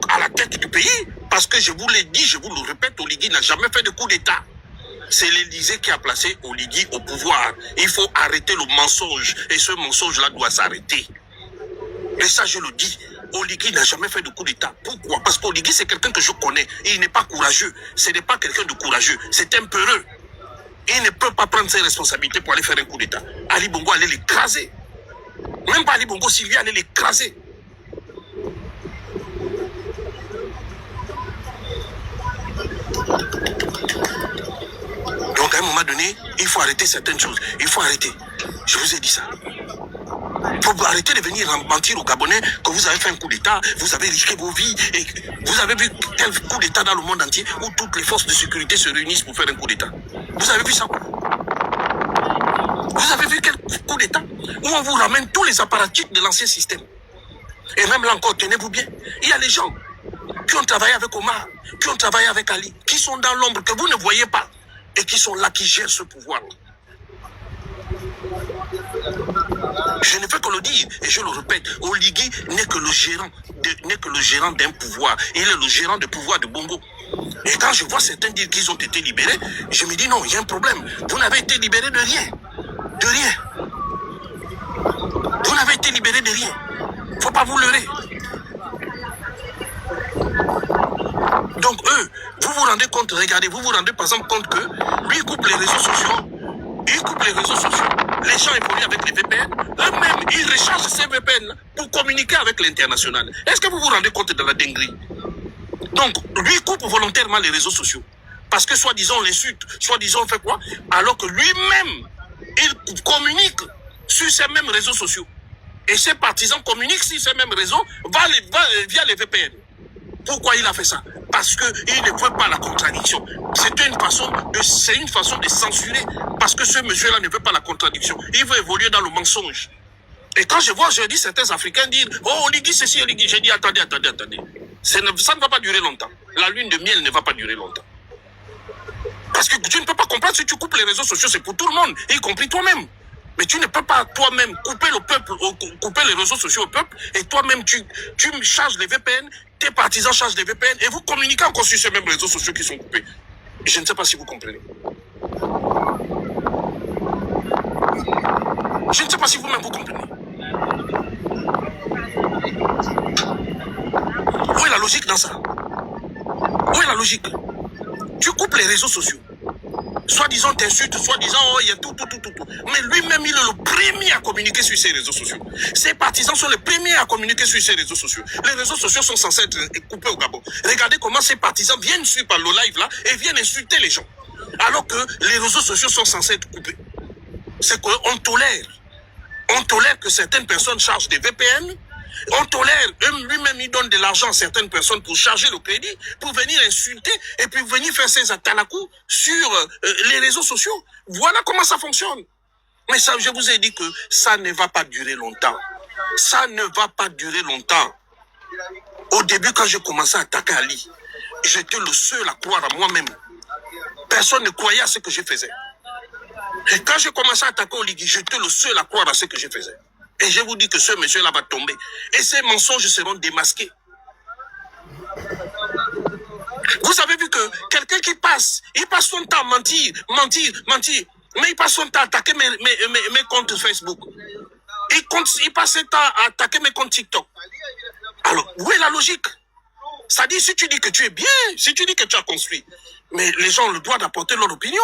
à la tête du pays, parce que je vous l'ai dit, je vous le répète, Oligui n'a jamais fait de coup d'État. C'est l'Élysée qui a placé Oligui au pouvoir. Il faut arrêter le mensonge. Et ce mensonge-là doit s'arrêter. Et ça, je le dis. Oligui n'a jamais fait de coup d'État. Pourquoi? Parce qu'Oligui, c'est quelqu'un que je connais. Et il n'est pas courageux. Ce n'est pas quelqu'un de courageux. C'est un peureux. Il ne peut pas prendre ses responsabilités pour aller faire un coup d'État. Ali Bongo allait l'écraser. Même pas Ali Bongo, Sylvie allait l'écraser. Donc à un moment donné, il faut arrêter certaines choses. Il faut arrêter. Je vous ai dit ça. Il faut arrêter de venir mentir aux Gabonais que vous avez fait un coup d'État, vous avez risqué vos vies. Et vous avez vu tel coup d'État dans le monde entier où toutes les forces de sécurité se réunissent pour faire un coup d'État. Vous avez vu ça? Vous avez vu quel coup d'État où on vous ramène tous les apparatchiks de l'ancien système. Et même là encore, tenez-vous bien, il y a les gens qui ont travaillé avec Omar, qui ont travaillé avec Ali, qui sont dans l'ombre, que vous ne voyez pas, et qui sont là, qui gèrent ce pouvoir. Je ne fais que le dire, et je le répète, Oligui n'est que le gérant d'un pouvoir. Il est le gérant du pouvoir de Bongo. Et quand je vois certains dire qu'ils ont été libérés, je me dis non, il y a un problème. Vous n'avez été libérés de rien. De rien. Vous n'avez été libérés de rien. Il ne faut pas vous leurrer. Donc eux, vous vous rendez compte, regardez, vous vous rendez par exemple compte que lui il coupe les réseaux sociaux. Il coupe les réseaux sociaux. Les gens évoluent avec les VPN. Eux-mêmes, ils rechargent ces VPN pour communiquer avec l'international. Est-ce que vous vous rendez compte de la dinguerie? Donc, lui coupe volontairement les réseaux sociaux. Parce que soi-disant on l'insulte, soi-disant on fait quoi? Alors que lui-même, il communique sur ces mêmes réseaux sociaux. Et ses partisans communiquent sur ces mêmes réseaux via les VPN. Pourquoi il a fait ça? Parce qu'il ne veut pas la contradiction. C'est une façon de censurer. Parce que ce monsieur-là ne veut pas la contradiction. Il veut évoluer dans le mensonge. Et quand je dis certains Africains dire « Oh, Oligui, ceci, Oligui », j'ai dit « Attendez. Ça ne va pas durer longtemps. La lune de miel ne va pas durer longtemps. » Parce que tu ne peux pas comprendre, si tu coupes les réseaux sociaux, c'est pour tout le monde, y compris toi-même. Mais tu ne peux pas toi-même couper le peuple, couper les réseaux sociaux au peuple, et toi-même tu charges les VPN, tes partisans chargent les VPN, et vous communiquez encore sur ces mêmes réseaux sociaux qui sont coupés. Je ne sais pas si vous comprenez. Je ne sais pas si vous-même vous comprenez. Où est la logique dans ça? Où est la logique? Tu coupes les réseaux sociaux. Soi-disant t'insulte, soi-disant oh, il y a tout. Mais lui-même, il est le premier à communiquer sur ces réseaux sociaux. Ses partisans sont les premiers à communiquer sur ces réseaux sociaux. Les réseaux sociaux sont censés être coupés au Gabon. Regardez comment ces partisans viennent suivre par le live là et viennent insulter les gens. Alors que les réseaux sociaux sont censés être coupés. C'est qu'on tolère. On tolère que certaines personnes chargent des VPN. On tolère, lui-même il donne de l'argent à certaines personnes pour charger le crédit, pour venir insulter et puis venir faire ses atalakou sur les réseaux sociaux. Voilà comment ça fonctionne. Mais ça, je vous ai dit que ça ne va pas durer longtemps. Ça ne va pas durer longtemps. Au début, quand j'ai commencé à attaquer Ali, j'étais le seul à croire à moi-même. Personne ne croyait à ce que je faisais. Et quand j'ai commencé à attaquer Oligui, j'étais le seul à croire à ce que je faisais. Et je vous dis que ce monsieur-là va tomber. Et ces mensonges seront démasqués. Vous avez vu que quelqu'un qui passe, il passe son temps à mentir. Mais il passe son temps à attaquer mes comptes Facebook. Il passe son temps à attaquer mes comptes TikTok. Alors, où est la logique? Ça dit, si tu dis que tu es bien, si tu dis que tu as construit, mais les gens ont le droit d'apporter leur opinion.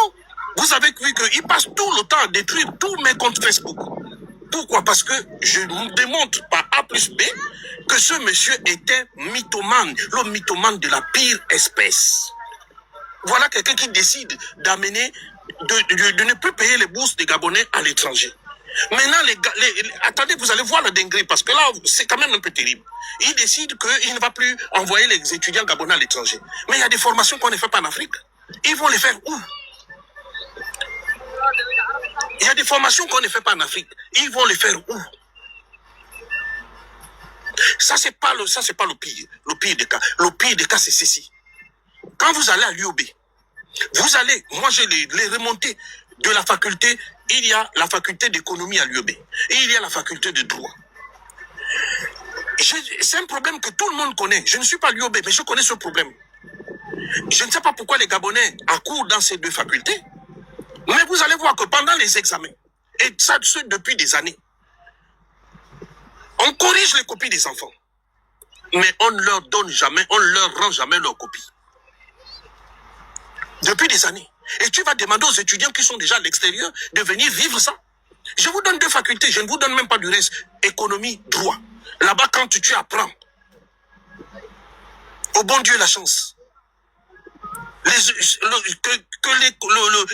Vous avez vu qu'il passe tout le temps à détruire tous mes comptes Facebook. Pourquoi? Parce que je vous démontre par A plus B que ce monsieur était mythomane, le mythomane de la pire espèce. Voilà quelqu'un qui décide d'amener, de ne plus payer les bourses des Gabonais à l'étranger. Maintenant, attendez, vous allez voir la dinguerie, parce que là, c'est quand même un peu terrible. Il décide qu'il ne va plus envoyer les étudiants gabonais à l'étranger. Mais il y a des formations qu'on ne fait pas en Afrique. Ils vont les faire où? Il y a des formations qu'on ne fait pas en Afrique. Ils vont les faire où? Ça, c'est pas le pire. Le pire des cas. Le pire des cas, c'est ceci. Quand vous allez à l'UOB, vous allez, moi je les remonté de la faculté, il y a la faculté d'économie à l'UOB. Et il y a la faculté de droit. C'est un problème que tout le monde connaît. Je ne suis pas l'UOB, mais je connais ce problème. Je ne sais pas pourquoi les Gabonais accourent dans ces deux facultés. Mais vous allez voir que pendant les examens, et ça depuis des années, on corrige les copies des enfants. Mais on ne leur donne jamais, on ne leur rend jamais leurs copies. Depuis des années. Et tu vas demander aux étudiants qui sont déjà à l'extérieur de venir vivre ça. Je vous donne deux facultés, je ne vous donne même pas du reste. Économie, droit. Là-bas, quand tu apprends, au bon Dieu la chance.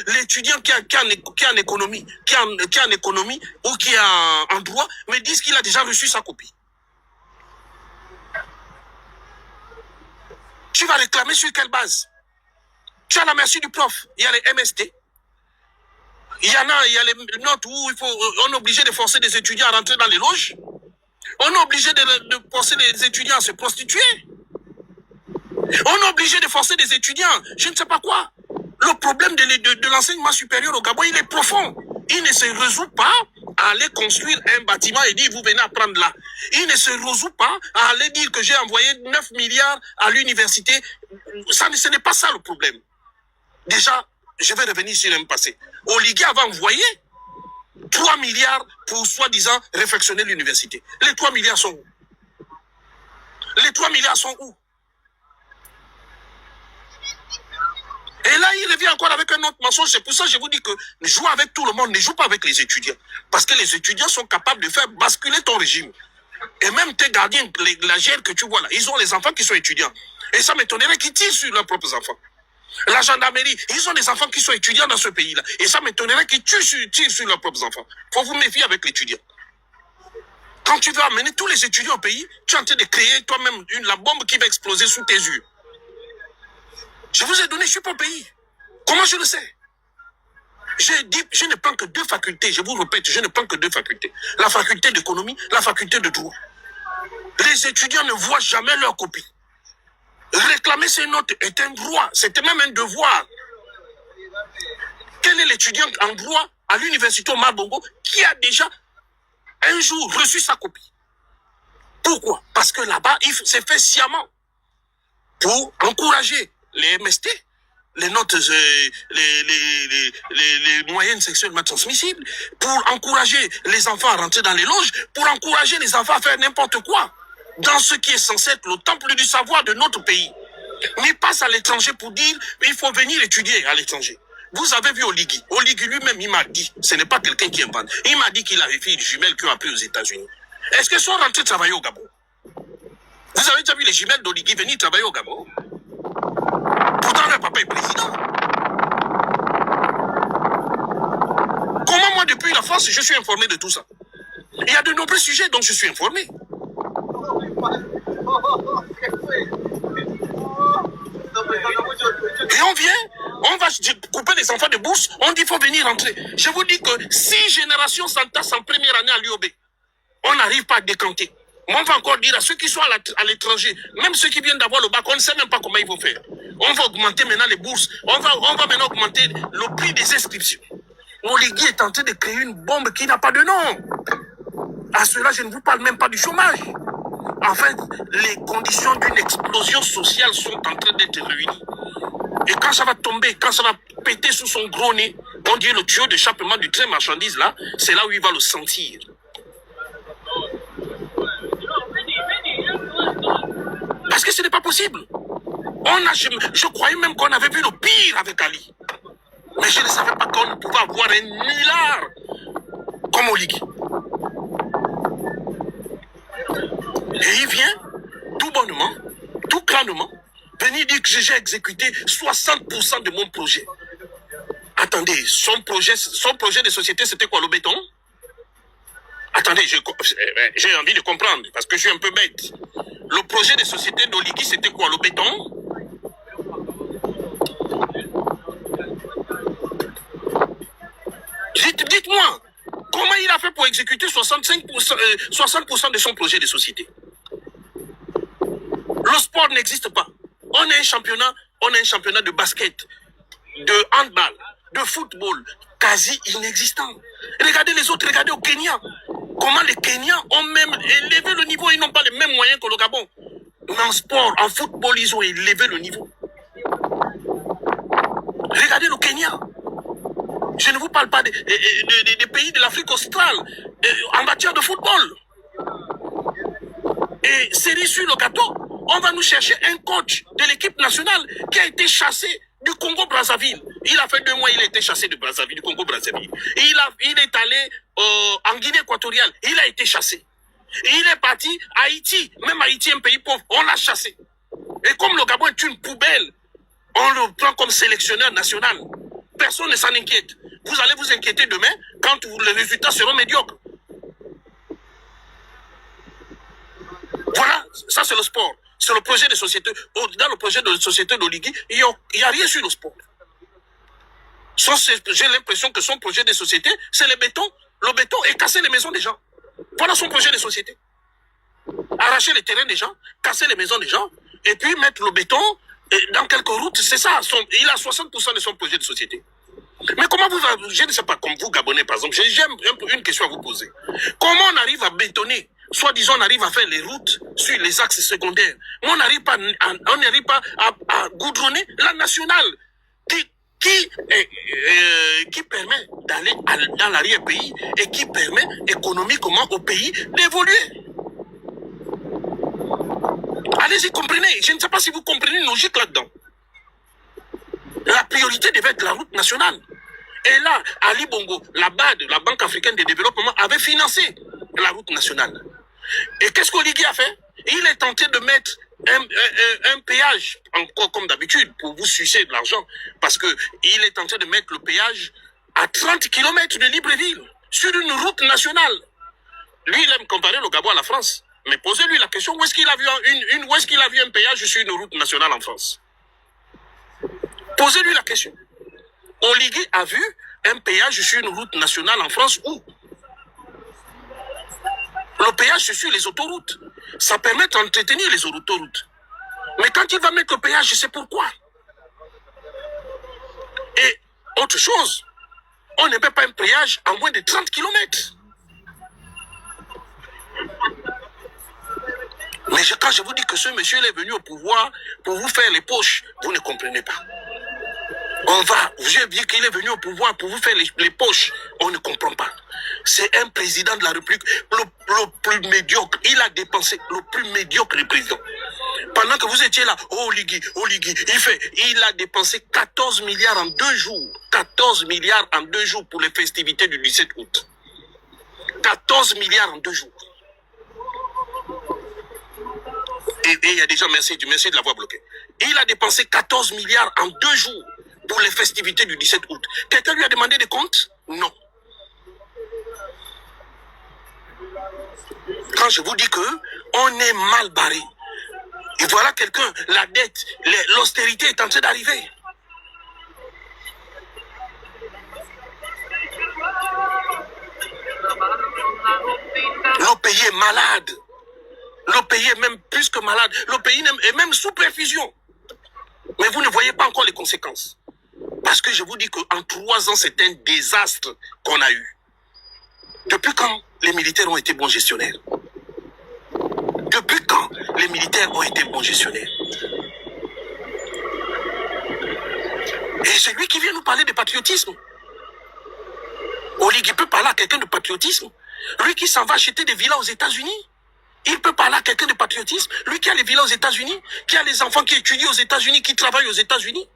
L'étudiant qui est en économie, ou qui est en droit, me disent qu'il a déjà reçu sa copie. Tu vas réclamer sur quelle base? Tu as la merci du prof. Il y a les MST. Il y a les notes où on est obligé de forcer des étudiants à rentrer dans les loges. On est obligé de forcer les étudiants à se prostituer. On est obligé de forcer des étudiants, je ne sais pas quoi. Le problème de l'enseignement supérieur au Gabon, il est profond. Il ne se résout pas à aller construire un bâtiment et dire vous venez apprendre là. Il ne se résout pas à aller dire que j'ai envoyé 9 milliards à l'université. Ce n'est pas ça le problème. Déjà, je vais revenir sur un passé. Oligui avait envoyé 3 milliards pour soi-disant réfectionner l'université. Les 3 milliards sont où? Les 3 milliards sont où? Et là, il revient encore avec un autre mensonge. C'est pour ça que je vous dis que jouer avec tout le monde, ne joue pas avec les étudiants. Parce que les étudiants sont capables de faire basculer ton régime. Et même tes gardiens, la GR que tu vois là, ils ont les enfants qui sont étudiants. Et ça m'étonnerait qu'ils tirent sur leurs propres enfants. La gendarmerie, ils ont des enfants qui sont étudiants dans ce pays-là. Et ça m'étonnerait qu'ils tirent sur leurs propres enfants. Il faut vous méfier avec l'étudiant. Quand tu veux amener tous les étudiants au pays, tu es en train de créer toi-même la bombe qui va exploser sous tes yeux. Je vous ai donné, je ne suis pas au pays. Comment je le sais? J'ai dit, je ne prends que 2 facultés. Je vous répète, je ne prends que 2 facultés. La faculté d'économie, la faculté de droit. Les étudiants ne voient jamais leur copie. Réclamer ces notes est un droit, c'était même un devoir. Quel est l'étudiant en droit à l'université Omar Bongo qui a déjà un jour reçu sa copie? Pourquoi? Parce que là-bas, il s'est fait sciemment pour encourager les MST, les notes, les moyennes sexuellement transmissibles, pour encourager les enfants à rentrer dans les loges, pour encourager les enfants à faire n'importe quoi, dans ce qui est censé être le temple du savoir de notre pays. On y passe à l'étranger pour dire il faut venir étudier à l'étranger. Vous avez vu Oligui. Oligui lui-même, il m'a dit, ce n'est pas quelqu'un qui invente. Il m'a dit qu'il avait fait une jumelle qui ont appris aux États-Unis. Est-ce qu'elles sont rentrées travailler au Gabon? Vous avez déjà vu les jumelles d'Oligui venir travailler au Gabon? Pourtant, leur papa est président. Comment moi, depuis la France, je suis informé de tout ça? Il y a de nombreux sujets dont je suis informé. Et on va couper les enfants de bourse, on dit qu'il faut venir rentrer. Je vous dis que 6 générations s'entassent en première année à l'UOB. On n'arrive pas à décanter. Mais on va encore dire à ceux qui sont à l'étranger, même ceux qui viennent d'avoir le bac, on ne sait même pas comment ils vont faire. On va augmenter maintenant les bourses, on va maintenant augmenter le prix des inscriptions. Oligui est en train de créer une bombe qui n'a pas de nom. À cela, je ne vous parle même pas du chômage. En fait, les conditions d'une explosion sociale sont en train d'être réunies. Et quand ça va tomber, quand ça va péter sous son gros nez, on dit le tuyau d'échappement du train marchandise là, c'est là où il va le sentir. Parce que ce n'est pas possible. Je croyais même qu'on avait vu le pire avec Ali. Mais je ne savais pas qu'on pouvait avoir un nulard comme Oligui. Et il vient, tout bonnement, tout crânement, venir dire que j'ai exécuté 60% de mon projet. Attendez, son projet de société, c'était quoi, le béton? Attendez, j'ai envie de comprendre, parce que je suis un peu bête. Le projet de société d'Oligui, c'était quoi, le béton? Dites-moi, comment il a fait pour exécuter 60% de son projet de société? Le sport n'existe pas. On a un championnat de basket, de handball, de football, quasi inexistant. Regardez les autres, regardez au Kenya. Comment les Kenyans ont même élevé le niveau, ils n'ont pas les mêmes moyens que le Gabon. Mais en sport, en football, ils ont élevé le niveau. Regardez le Kenya. Je ne vous parle pas des pays de l'Afrique australe en matière de football. Et cerise sur le gâteau, on va nous chercher un coach de l'équipe nationale qui a été chassé du Congo-Brazzaville. Il a fait 2 mois, il a été chassé du Congo-Brazzaville. Il est allé en Guinée équatoriale, il a été chassé. Il est parti à Haïti, même Haïti, un pays pauvre, on l'a chassé. Et comme le Gabon est une poubelle, on le prend comme sélectionneur national. Personne ne s'en inquiète. Vous allez vous inquiéter demain quand les résultats seront médiocres. Voilà, ça c'est le sport. C'est le projet de société. Dans le projet de société d'Oligui, il n'y a rien sur le sport. J'ai l'impression que son projet de société, c'est le béton. Le béton et casser les maisons des gens. Voilà son projet de société. Arracher les terrains des gens, casser les maisons des gens, et puis mettre le béton dans quelques routes. C'est ça. Il a 60% de son projet de société. Mais comment je ne sais pas, comme vous, Gabonais, par exemple, j'ai une question à vous poser. Comment on arrive à bétonner, soi-disant, on arrive à faire les routes sur les axes secondaires, mais on n'arrive pas à goudronner la nationale qui permet d'aller dans l'arrière-pays et qui permet économiquement au pays d'évoluer. Allez-y, comprenez. Je ne sais pas si vous comprenez une logique là-dedans. La priorité devait être la route nationale. Et là, Ali Bongo, la BAD, la Banque africaine de développement, avait financé la route nationale. Et qu'est-ce qu'Oligui a fait? Il est tenté de mettre un péage, encore comme d'habitude, pour vous sucer de l'argent, parce qu'il est tenté de mettre le péage à 30 km de Libreville, sur une route nationale. Lui, il aime comparer le Gabon à la France. Mais posez-lui la question, où est-ce qu'il a vu un péage sur une route nationale en France? Posez-lui la question. Oligui a vu un péage sur une route nationale en France où? Le péage sur les autoroutes. Ça permet d'entretenir les autoroutes. Mais quand il va mettre le péage, je sais pourquoi. Et autre chose, on ne met pas un péage à moins de 30 km. Mais quand je vous dis que ce monsieur est venu au pouvoir pour vous faire les poches, vous ne comprenez pas. J'ai dit qu'il est venu au pouvoir pour vous faire les poches. On ne comprend pas. C'est un président de la République le plus médiocre. Il a dépensé le plus médiocre des présidents. Pendant que vous étiez là, Oligui, il a dépensé 14 milliards en 2 jours. 14 milliards en 2 jours pour les festivités du 17 août. 14 milliards en 2 jours. Et il y a des gens, merci de l'avoir bloqué. Il a dépensé 14 milliards en 2 jours pour les festivités du 17 août. Quelqu'un lui a demandé des comptes? Non. Quand je vous dis que on est mal barré. Et voilà quelqu'un, la dette, l'austérité est en train d'arriver. Le pays est malade. Le pays est même plus que malade. Le pays est même sous perfusion. Mais vous ne voyez pas encore les conséquences. Parce que je vous dis qu'en 3 ans, c'est un désastre qu'on a eu. Depuis quand les militaires ont été bons gestionnaires? Depuis quand les militaires ont été bons gestionnaires? Et c'est lui qui vient nous parler de patriotisme. Oligui peut parler à quelqu'un de patriotisme. Lui qui s'en va acheter des villas aux États-Unis. Il peut parler à quelqu'un de patriotisme. Lui qui a les villas aux États-Unis, qui a les enfants qui étudient aux États-Unis, qui travaillent aux États-Unis.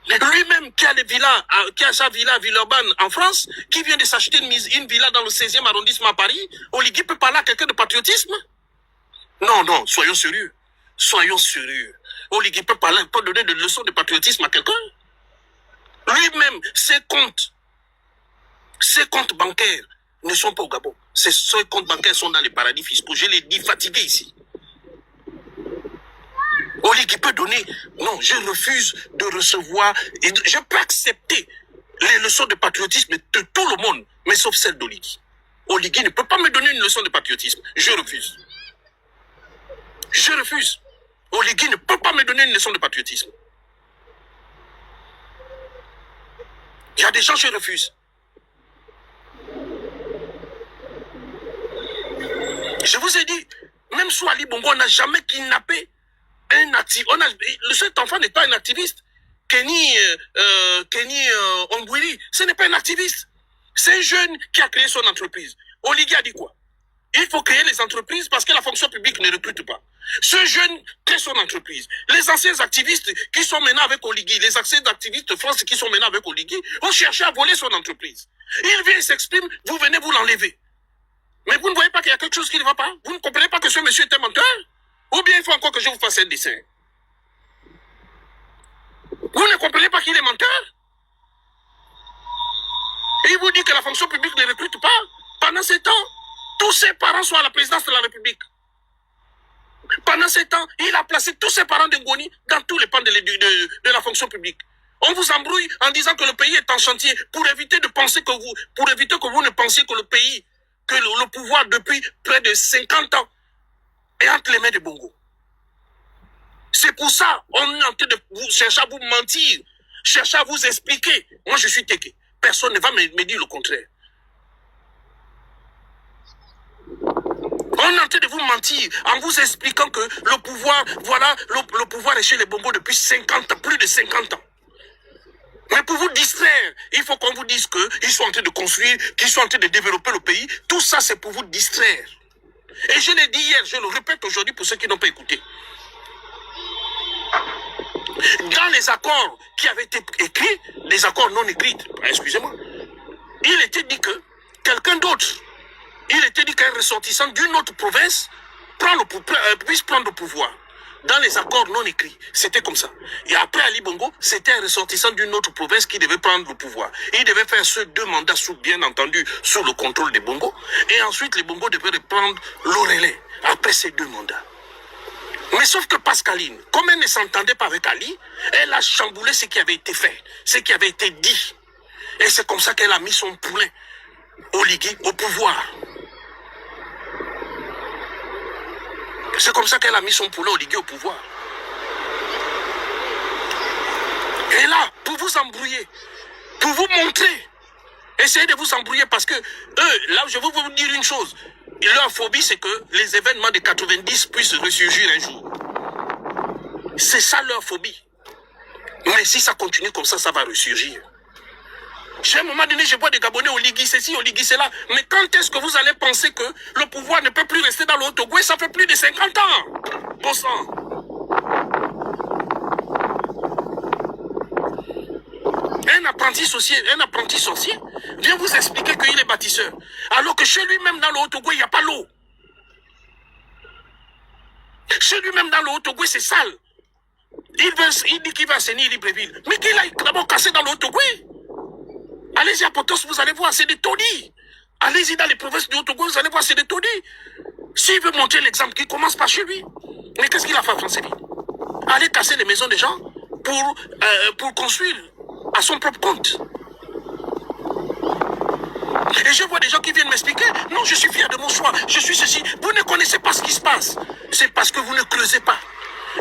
Lui-même qui a les villas, qui a sa villa à Villeurbanne en France, qui vient de s'acheter une villa dans le 16e arrondissement à Paris. Oligui peut parler à quelqu'un de patriotisme? Non, non, soyons sérieux. Soyons sérieux. Oligui peut donner des leçons de patriotisme à quelqu'un? Lui-même, ses comptes bancaires ne sont pas au Gabon. Ses comptes bancaires sont dans les paradis fiscaux. Je l'ai dit, fatigué ici. Oligui peut donner. Non, je refuse de recevoir. Et je peux accepter les leçons de patriotisme de tout le monde, mais sauf celle d'Oligui. Oligui ne peut pas me donner une leçon de patriotisme. Je refuse. Je refuse. Oligui ne peut pas me donner une leçon de patriotisme. Il y a des gens, je refuse. Je vous ai dit, même sous Ali Bongo, on n'a jamais kidnappé un activiste. Cet enfant n'est pas un activiste. Kenny Ongwili, ce n'est pas un activiste. C'est un jeune qui a créé son entreprise. Oligui a dit quoi? Il faut créer les entreprises parce que la fonction publique ne recrute pas. Ce jeune crée son entreprise. Les anciens activistes qui sont maintenant avec Oligui, les anciens activistes France qui sont maintenant avec Oligui, ont cherché à voler son entreprise. Il vient, il s'exprime, vous venez vous l'enlever. Mais vous ne voyez pas qu'il y a quelque chose qui ne va pas? Vous ne comprenez pas que ce monsieur est un menteur? Ou bien il faut encore que je vous fasse un dessin? Vous ne comprenez pas qu'il est menteur? Et il vous dit que la fonction publique ne recrute pas. Pendant ce temps, tous ses parents sont à la présidence de la République. Pendant ce temps, il a placé tous ses parents de Ngoni dans tous les pans de la fonction publique. On vous embrouille en disant que le pays est en chantier pour éviter que vous ne pensiez que le pays, que le pouvoir depuis près de 50 ans est entre les mains de Bongo. C'est pour ça on est en train de vous chercher à vous mentir, chercher à vous expliquer. Moi je suis Téké. Personne ne va me dire le contraire. On est en train de vous mentir en vous expliquant que le pouvoir, voilà, le pouvoir est chez les Bongo depuis 50 ans, plus de 50 ans. Mais pour vous distraire, il faut qu'on vous dise qu'ils sont en train de construire, qu'ils sont en train de développer le pays. Tout ça, c'est pour vous distraire. Et je l'ai dit hier, je le répète aujourd'hui pour ceux qui n'ont pas écouté. Dans les accords qui avaient été écrits, les accords non écrits, excusez-moi, il était dit que quelqu'un d'autre, il était dit qu'un ressortissant d'une autre province puisse prendre le pouvoir. Dans les accords non écrits, c'était comme ça. Et après Ali Bongo, c'était un ressortissant d'une autre province qui devait prendre le pouvoir. Il devait faire ceux 2 mandats, bien entendu, sous le contrôle des Bongo. Et ensuite, les Bongo devaient reprendre le relais après ces 2 mandats. Mais sauf que Pascaline, comme elle ne s'entendait pas avec Ali, elle a chamboulé ce qui avait été fait, ce qui avait été dit. Et c'est comme ça qu'elle a mis son poulain, Oligui, au pouvoir. C'est comme ça qu'elle a mis son poulet Oligui au pouvoir. Et là, pour vous embrouiller, pour vous montrer, essayez de vous embrouiller parce que eux, là, je vais vous dire une chose. Leur phobie, c'est que les événements de 90 puissent ressurgir un jour. C'est ça leur phobie. Mais si ça continue comme ça, ça va ressurgir. Chez un moment donné, je vois des Gabonais Oligui ceci, Oligui cela. Mais quand est-ce que vous allez penser que le pouvoir ne peut plus rester dans le Haut-Ogooué? Ça fait plus de 50 ans. Bon sang. Un apprenti sorcier vient vous expliquer qu'il est bâtisseur. Alors que chez lui-même dans le Haut-Ogooué, il n'y a pas l'eau. Chez lui-même dans le Haut-Ogooué, c'est sale. Il dit qu'il va assainir Libreville. Mais qu'il a d'abord cassé dans le Haut-Ogooué. Allez-y à Potos, vous allez voir, c'est des taudis. Allez-y dans les provinces du Haut-Togo, vous allez voir, c'est des taudis. S'il veut montrer l'exemple, qu'il commence par chez lui. Mais qu'est-ce qu'il a fait en France? Aller casser les maisons des gens pour construire à son propre compte. Et je vois des gens qui viennent m'expliquer, non, je suis fier de mon choix, je suis ceci. Vous ne connaissez pas ce qui se passe. C'est parce que vous ne creusez pas.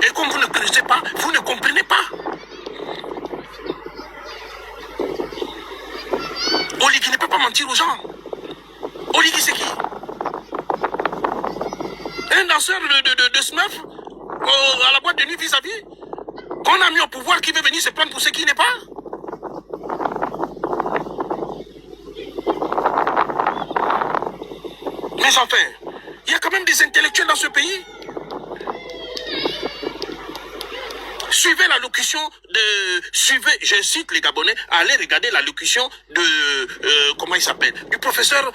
Et comme vous ne creusez pas, vous ne comprenez pas. Oligui ne peut pas mentir aux gens. Oligui, c'est qui? Un danseur de Smurf à la boîte de nuit vis-à-vis qu'on a mis au pouvoir, qui veut venir se prendre pour ce qui n'est pas. Mais enfin, il y a quand même des intellectuels dans ce pays. Suivez l'allocution suivez, je cite les Gabonais, allez regarder l'allocution de, comment il s'appelle, du professeur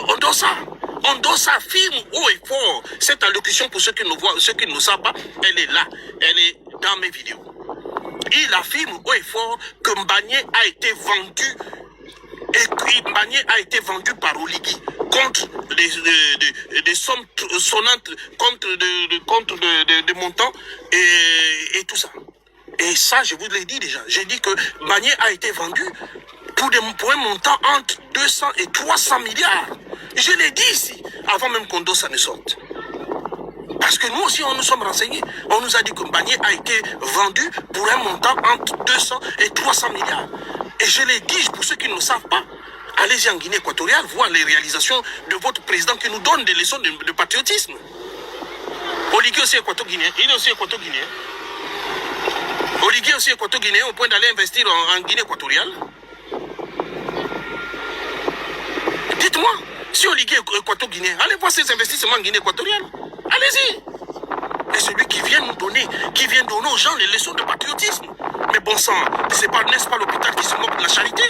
Ondossa. Ondossa affirme haut et fort cette allocution, pour ceux qui nous voient, ceux qui ne savent pas, elle est là, elle est dans mes vidéos. Il affirme haut et fort que Mbagné a été vendu, et que Mbagné a été vendu par Oligui contre des sommes sonnantes, contre des montants et tout ça. Et ça, je vous l'ai dit déjà. J'ai dit que Mbagné a été vendu pour un montant entre 200 et 300 milliards. Je l'ai dit ici, avant même qu'Ondossa ne sorte. Parce que nous aussi, on nous sommes renseignés. On nous a dit que Mbagné a été vendu pour un montant entre 200 et 300 milliards. Et je l'ai dit, pour ceux qui ne le savent pas, allez-y en Guinée équatoriale, voir les réalisations de votre président qui nous donne des leçons de patriotisme. Oligui aussi équato-guinéen. Il est aussi équato-guinéen. Oligui aussi équato-guinéen au point d'aller investir en Guinée équatoriale. Dites-moi, si Oligui est équato-guinéen, allez voir ses investissements en Guinée équatoriale. Allez-y. Et celui qui vient nous donner, qui vient donner aux gens les leçons de patriotisme. Mais bon sang, n'est-ce pas l'hôpital qui se moque de la charité?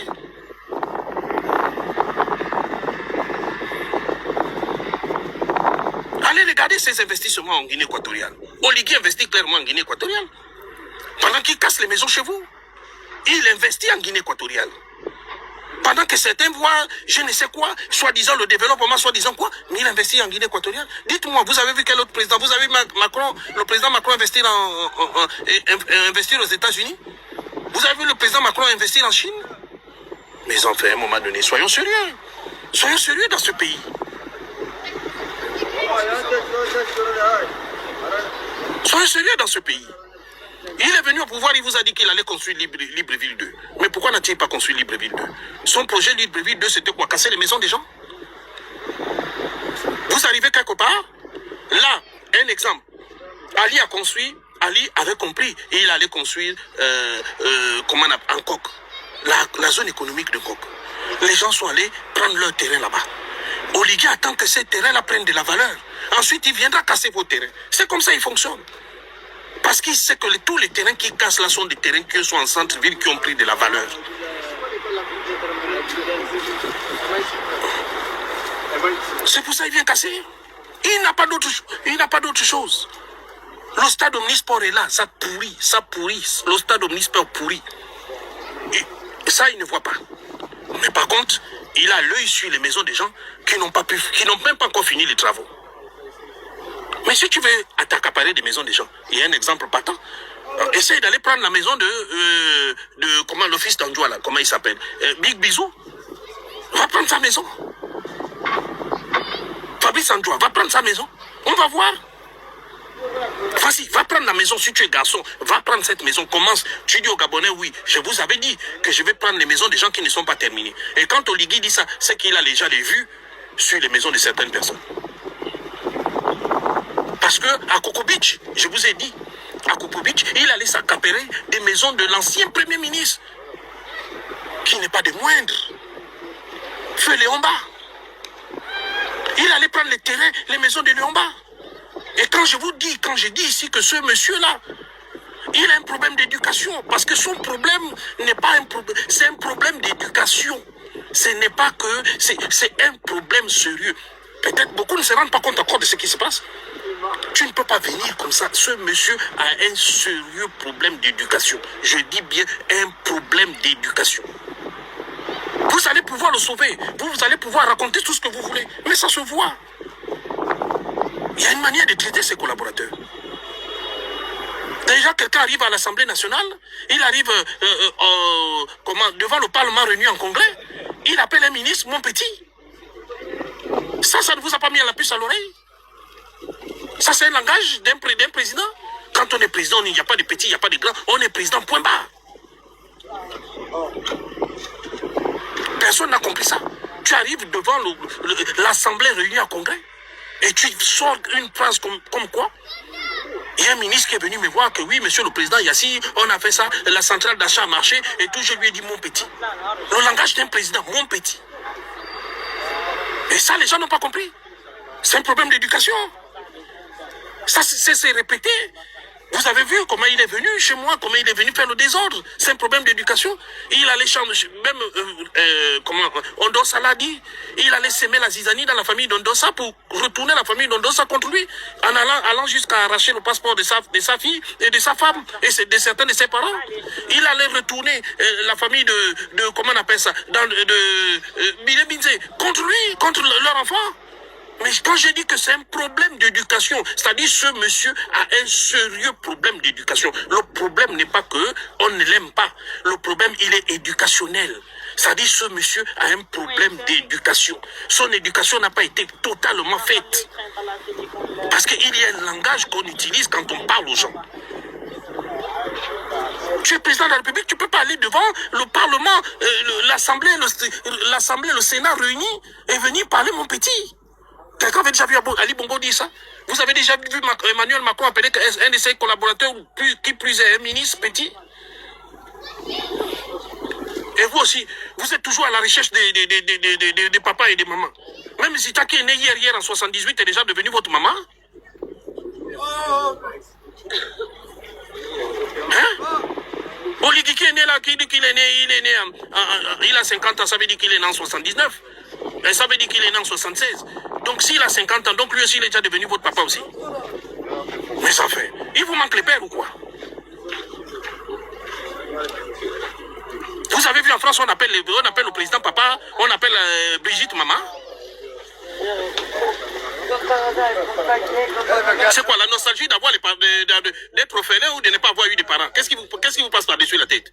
Allez regarder ses investissements en Guinée équatoriale. Oligui investit clairement en Guinée équatoriale. Pendant qu'il casse les maisons chez vous, il investit en Guinée équatoriale. Pendant que certains voient, je ne sais quoi, soi-disant le développement, soi-disant quoi, mais il investit en Guinée équatoriale. Dites-moi, vous avez vu quel autre président? Vous avez vu Macron, le président Macron investir aux États-Unis? Vous avez vu le président Macron investir en Chine? Mais enfin, à un moment donné, soyons sérieux. Soyons sérieux dans ce pays. Soyez sérieux dans ce pays. Il est venu au pouvoir, il vous a dit qu'il allait construire Libreville 2. Mais pourquoi n'a-t-il pas construit Libreville 2? Son projet Libreville 2, c'était quoi? Casser les maisons des gens? Vous arrivez quelque part? Là, un exemple. Ali a construit, Ali avait compris, et il allait construire en Coq, la zone économique de Coq. Les gens sont allés prendre leur terrain là-bas. Oligui attend que ces terrains-là prennent de la valeur. Ensuite, il viendra casser vos terrains. C'est comme ça qu'il fonctionne. Parce qu'il sait que tous les terrains qui cassent là sont des terrains qui sont en centre-ville, qui ont pris de la valeur. C'est pour ça qu'il vient casser. Il n'a pas d'autre chose. Le stade omnisport est là, ça pourrit. Le stade omnisport pourrit. Et ça, il ne voit pas. Mais par contre, il a l'œil sur les maisons des gens qui n'ont même pas encore fini les travaux. Mais si tu veux t'accaparer des maisons des gens, il y a un exemple patent. Essaye d'aller prendre la maison de comment l'office d'Anjoua là, comment il s'appelle, Big Bisou. Va prendre sa maison. Fabrice Anjoua, va prendre sa maison. On va voir. Vas-y, va prendre la maison si tu es garçon. Va prendre cette maison. Commence. Tu dis aux Gabonais, oui, je vous avais dit que je vais prendre les maisons des gens qui ne sont pas terminées. Et quand Oligui dit ça, c'est qu'il a déjà les vues sur les maisons de certaines personnes. Parce que à Coco Beach, je vous ai dit, à Coco Beach, il allait s'accaparer des maisons de l'ancien Premier ministre, qui n'est pas des moindres. Feu Léomba. Il allait prendre les terrains, les maisons de Léomba. Et quand je dis ici que ce monsieur-là, il a un problème d'éducation, parce que son problème n'est pas un problème, c'est un problème d'éducation. Ce n'est pas que, c'est un problème sérieux. Peut-être beaucoup ne se rendent pas compte encore de ce qui se passe. Tu ne peux pas venir comme ça. Ce monsieur a un sérieux problème d'éducation. Je dis bien un problème d'éducation. Vous allez pouvoir le sauver. Vous allez pouvoir raconter tout ce que vous voulez. Mais ça se voit. Il y a une manière de traiter ses collaborateurs. Déjà, quelqu'un arrive à l'Assemblée nationale, il arrive devant le Parlement réuni en congrès, il appelle un ministre, mon petit. Ça ne vous a pas mis la puce à l'oreille? Ça, c'est un langage d'un président. Quand on est président, il n'y a pas de petits, il n'y a pas de grands. On est président, point barre. Personne n'a compris ça. Tu arrives devant l'Assemblée réunie en congrès et tu sors une phrase comme quoi? Il y a un ministre qui est venu me voir que oui, monsieur le président Yassi, on a fait ça, la centrale d'achat a marché et tout, je lui ai dit mon petit. Le langage d'un président, mon petit. Et ça, les gens n'ont pas compris. C'est un problème d'éducation. Ça, c'est répété. Vous avez vu comment il est venu chez moi, comment il est venu faire le désordre. C'est un problème d'éducation. Il allait changer, même, Ondossa l'a dit, il allait s'aimer la zizanie dans la famille d'Ondossa pour retourner la famille d'Ondossa contre lui, en allant jusqu'à arracher le passeport de sa fille et de sa femme, et de certains de ses parents. Il allait retourner la famille de comment on appelle ça, Bile Binze, contre lui, contre leur enfant. Mais quand j'ai dit que c'est un problème d'éducation, c'est-à-dire ce monsieur a un sérieux problème d'éducation. Le problème n'est pas que on ne l'aime pas. Le problème, il est éducationnel. C'est-à-dire ce monsieur a un problème d'éducation. Son éducation n'a pas été totalement faite. Parce qu'il y a un langage qu'on utilise quand on parle aux gens. Tu es président de la République, tu ne peux pas aller devant le Parlement, l'Assemblée, le Sénat réunis et venir parler mon petit. Quelqu'un avait déjà vu Ali Bongo dire ça? Vous avez déjà vu Emmanuel Macron appeler un de ses collaborateurs, qui plus est un ministre petit? Et vous aussi, vous êtes toujours à la recherche des papas et des mamans. Même Zita qui est né hier en 78 est déjà devenu votre maman? Hein? Oligui qui est né là, qui dit qu'il est né, il a 50 ans, ça veut dire qu'il est né en 79. Et ça veut dire qu'il est né en 76. Donc s'il a 50 ans, donc lui aussi il est déjà devenu votre papa aussi. Mais ça fait, il vous manque les pères ou quoi? Vous avez vu en France, on appelle le président papa, on appelle Brigitte maman. C'est quoi la nostalgie d'avoir d'être orphelin ou de ne pas avoir eu de parents? Qu'est-ce qui vous passe par-dessus la tête?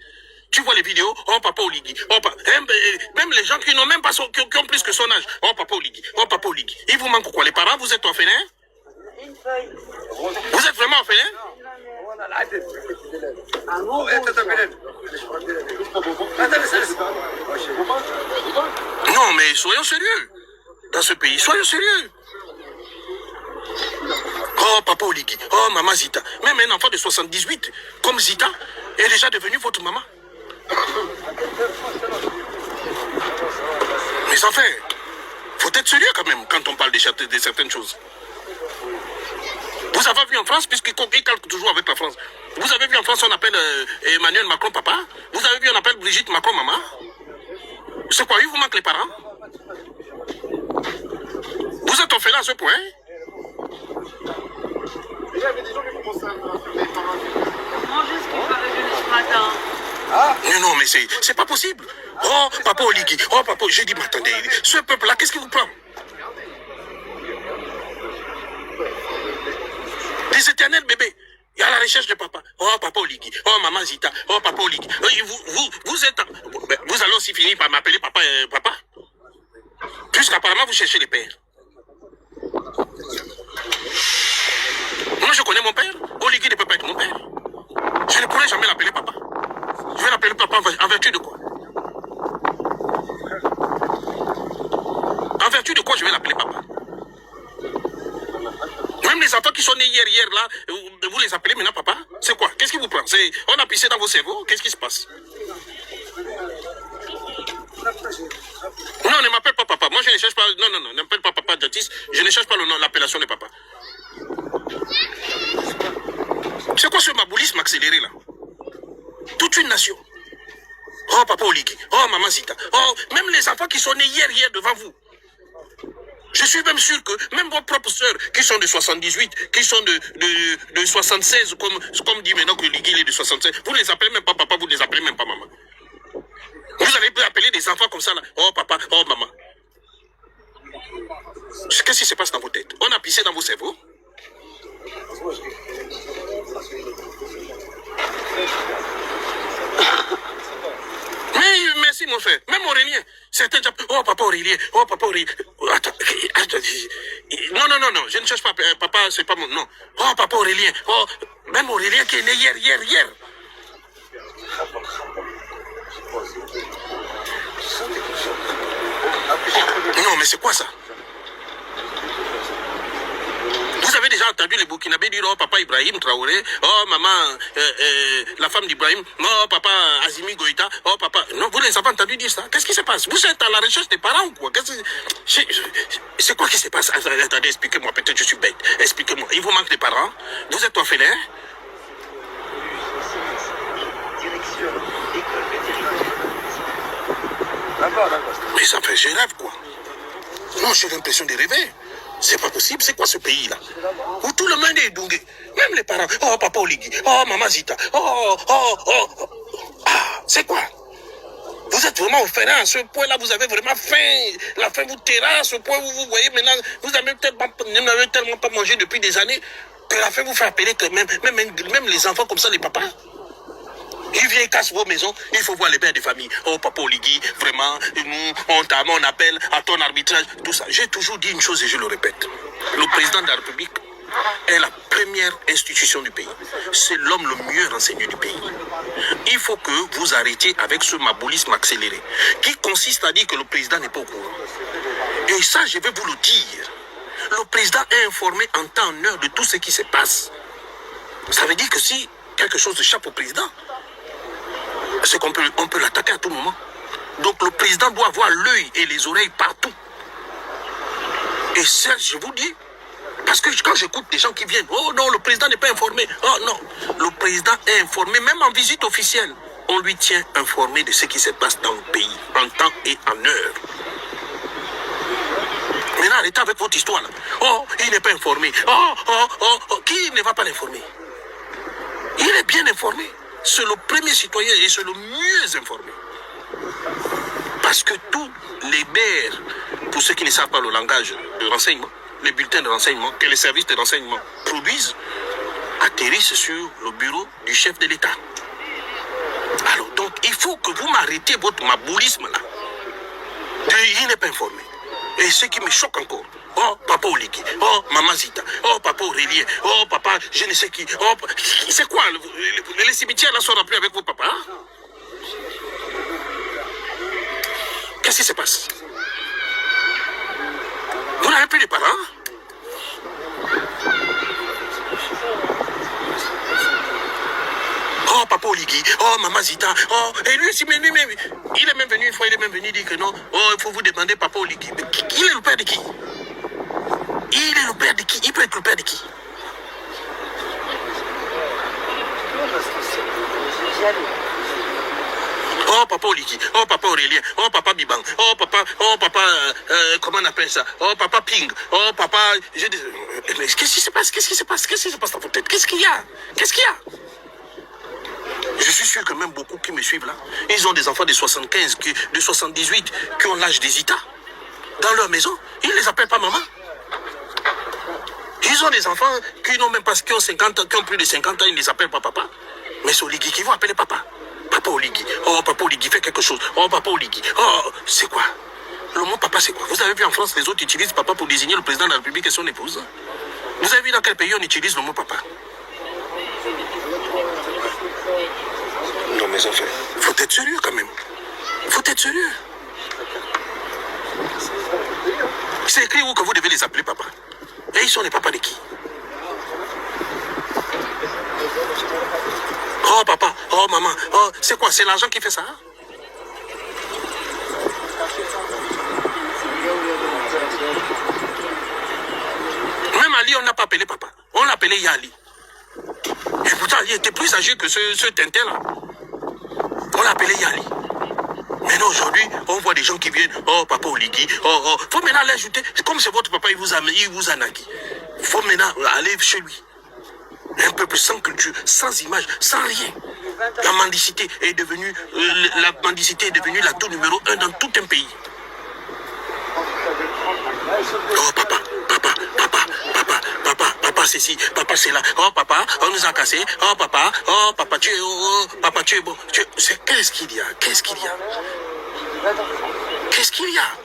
Tu vois les vidéos, oh papa Oligui, oh papa, même les gens qui n'ont même pas qui ont plus que son âge, oh papa Oligui, oh papa Oligui. Il vous manque quoi? Les parents, vous êtes orphelins? Vous êtes vraiment orphelins? Non, mais soyons sérieux. Dans ce pays, soyons sérieux. Oh papa Oligui, oh maman Zita. Même un enfant de 78, comme Zita, est déjà devenu votre maman. Mais enfin, faut être sérieux quand même quand on parle de certaines choses. Vous avez vu en France, puisqu'il calque toujours avec la France, vous avez vu en France, on appelle Emmanuel Macron papa, vous avez vu, on appelle Brigitte Macron maman. C'est quoi, il vous manque les parents? Vous êtes orphelin à ce point? Non, mais c'est pas possible. Oh, papa Oligui, oh, papa, j'ai dit, mais attendez, ce peuple-là, qu'est-ce qui vous prend? Des éternels bébés. Il y a la recherche de papa. Oh, papa Oligui, oh, maman Zita, oh, papa Oligui. Vous êtes... Vous allez aussi finir par m'appeler papa, papa? Puisqu'apparemment, vous cherchez les pères. Moi, je connais mon père. Oligui ne peut pas être mon père. Je ne pourrais jamais l'appeler papa. Je vais l'appeler papa en vertu de quoi? En vertu de quoi je vais l'appeler papa? Même les enfants qui sont nés hier là, vous les appelez maintenant papa? C'est quoi? Qu'est-ce qui vous prend? On a pissé dans vos cerveaux? Qu'est-ce qui se passe? Non, ne m'appelle pas papa. Moi, je ne cherche pas... Non, ne m'appelle pas papa Jatis. Je ne cherche pas le nom, l'appellation de papa. C'est quoi ce maboulisme accéléré là? Toute une nation. Oh, papa Oligui. Oh, maman Zita. Oh, même les enfants qui sont nés hier devant vous. Je suis même sûr que même vos propres sœurs, qui sont de 78, qui sont de 76, comme dit maintenant que Oligui est de 76, vous ne les appelez même pas papa, vous ne les appelez même pas maman. Vous allez appeler des enfants comme ça, là. Oh papa, oh maman. Qu'est-ce qui se passe dans vos têtes? On a pissé dans vos cerveaux? Mais merci mon frère. Même Aurélien. Certains disent, oh papa Aurélien, oh papa Aurélien. Attends, non, non, non, non, je ne cherche pas, papa, c'est pas mon nom. Oh papa Aurélien, oh, même Aurélien qui est né hier. Non, mais c'est quoi ça? Vous avez déjà entendu les Burkinabés dire, oh papa Ibrahim Traoré, oh maman, la femme d'Ibrahim, oh papa Azimi Goïta, oh papa... Non, vous les avez entendu dire ça? Qu'est-ce qui se passe? Vous êtes à la recherche des parents ou quoi? C'est quoi qui se passe? Attendez, expliquez-moi, peut-être je suis bête. Expliquez-moi, il vous manque des parents? Vous êtes orphelin? Mais ça fait, je rêve quoi? Non, j'ai l'impression de rêver. C'est pas possible, c'est quoi ce pays-là? Où tout le monde est dougué. Même les parents. Oh, papa Oligui. Oh, maman Zita. Ah, c'est quoi? Vous êtes vraiment offert à ce point-là, vous avez vraiment faim. La faim vous terrasse à ce point où vous voyez maintenant, vous n'avez tellement pas mangé depuis des années que la faim vous fait appeler que même les enfants comme ça, les papas. Ils viennent, cassent vos maisons, il faut voir les pères de famille. Oh, papa Oligui, vraiment, nous, on appelle à ton arbitrage, tout ça. J'ai toujours dit une chose et je le répète. Le président de la République est la première institution du pays. C'est l'homme le mieux renseigné du pays. Il faut que vous arrêtiez avec ce mabolisme accéléré, qui consiste à dire que le président n'est pas au courant. Et ça, je vais vous le dire. Le président est informé en temps et en heure de tout ce qui se passe. Ça veut dire que si quelque chose échappe au président, c'est qu'on peut l'attaquer à tout moment. Donc le président doit avoir l'œil et les oreilles partout. Et ça, je vous dis, parce que quand j'écoute des gens qui viennent, oh non, le président n'est pas informé. Oh non, le président est informé, même en visite officielle. On lui tient informé de ce qui se passe dans le pays, en temps et en heure. Maintenant, arrêtez avec votre histoire là. Oh, il n'est pas informé. Qui ne va pas l'informer? Il est bien informé. C'est le premier citoyen et c'est le mieux informé. Parce que tous les BR, pour ceux qui ne savent pas le langage de renseignement, les bulletins de renseignement que les services de renseignement produisent, atterrissent sur le bureau du chef de l'État. Alors donc, il faut que vous m'arrêtiez votre maboulisme là. Il n'est pas informé. Et ce qui me choque encore, oh, papa Oligui, oh, maman Zita, oh, papa Aurélien, oh, papa, je ne sais qui, oh, c'est quoi, les cimetières là sont remplis avec vos papas? Qu'est-ce qui se passe? Vous n'avez plus de parents? Oh, papa Oligui, oh, maman Zita, oh, et lui aussi, mais lui-même, il est même venu une fois, il est même venu dire que non, oh, il faut vous demander papa Oligui. Mais il est le père de qui? Il est le père de qui? Il peut être le père de qui? Oh, papa Oligui, oh, papa Aurélien, oh, papa Bibang, oh, papa, comment on appelle ça? Oh, papa Ping, oh, papa, mais qu'est-ce qui se passe? Qu'est-ce qui se passe? Qu'est-ce qui se passe dans votre tête? Qu'est-ce qu'il y a? Qu'est-ce qu'il y a? Je suis sûr que même beaucoup qui me suivent là, ils ont des enfants de 75, de 78 qui ont l'âge des Zita dans leur maison. Ils ne les appellent pas maman. Ils ont des enfants qui n'ont même pas, qui ont 50 ans, qui ont plus de 50 ans, ils ne les appellent pas papa. Mais c'est Oligui qui vont appeler papa. Papa Oligui. Oh, papa Oligui, fais quelque chose. Oh, papa Oligui. Oh, c'est quoi? Le mot papa, c'est quoi? Vous avez vu en France, les autres utilisent papa pour désigner le président de la République et son épouse. Vous avez vu dans quel pays on utilise le mot papa? Non, mes enfants, il faut être sérieux quand même. Il faut être sérieux. C'est écrit où que vous devez les appeler papa. Et ils sont les papas de qui? Oh papa, oh maman, oh, c'est quoi? C'est l'argent qui fait ça? Même Ali, on n'a pas appelé papa. On l'a appelé Yali. Et pourtant, il était plus âgé que ce Tintin-là. On l'a appelé Yali. Maintenant, aujourd'hui, on voit des gens qui viennent. Oh, papa Oligui. Oh. Faut maintenant l'ajouter. Comme c'est votre papa, il vous a nagui. Il faut maintenant aller chez lui. Un peuple sans culture, sans image, sans rien. La mendicité est devenue la tour numéro 1 dans tout un pays. Oh papa, papa ceci, papa c'est là. Oh papa, on nous a cassé. Oh papa, tu es bon. Qu'est-ce qu'il y a? Qu'est-ce qu'il y a? Qu'est-ce qu'il y a?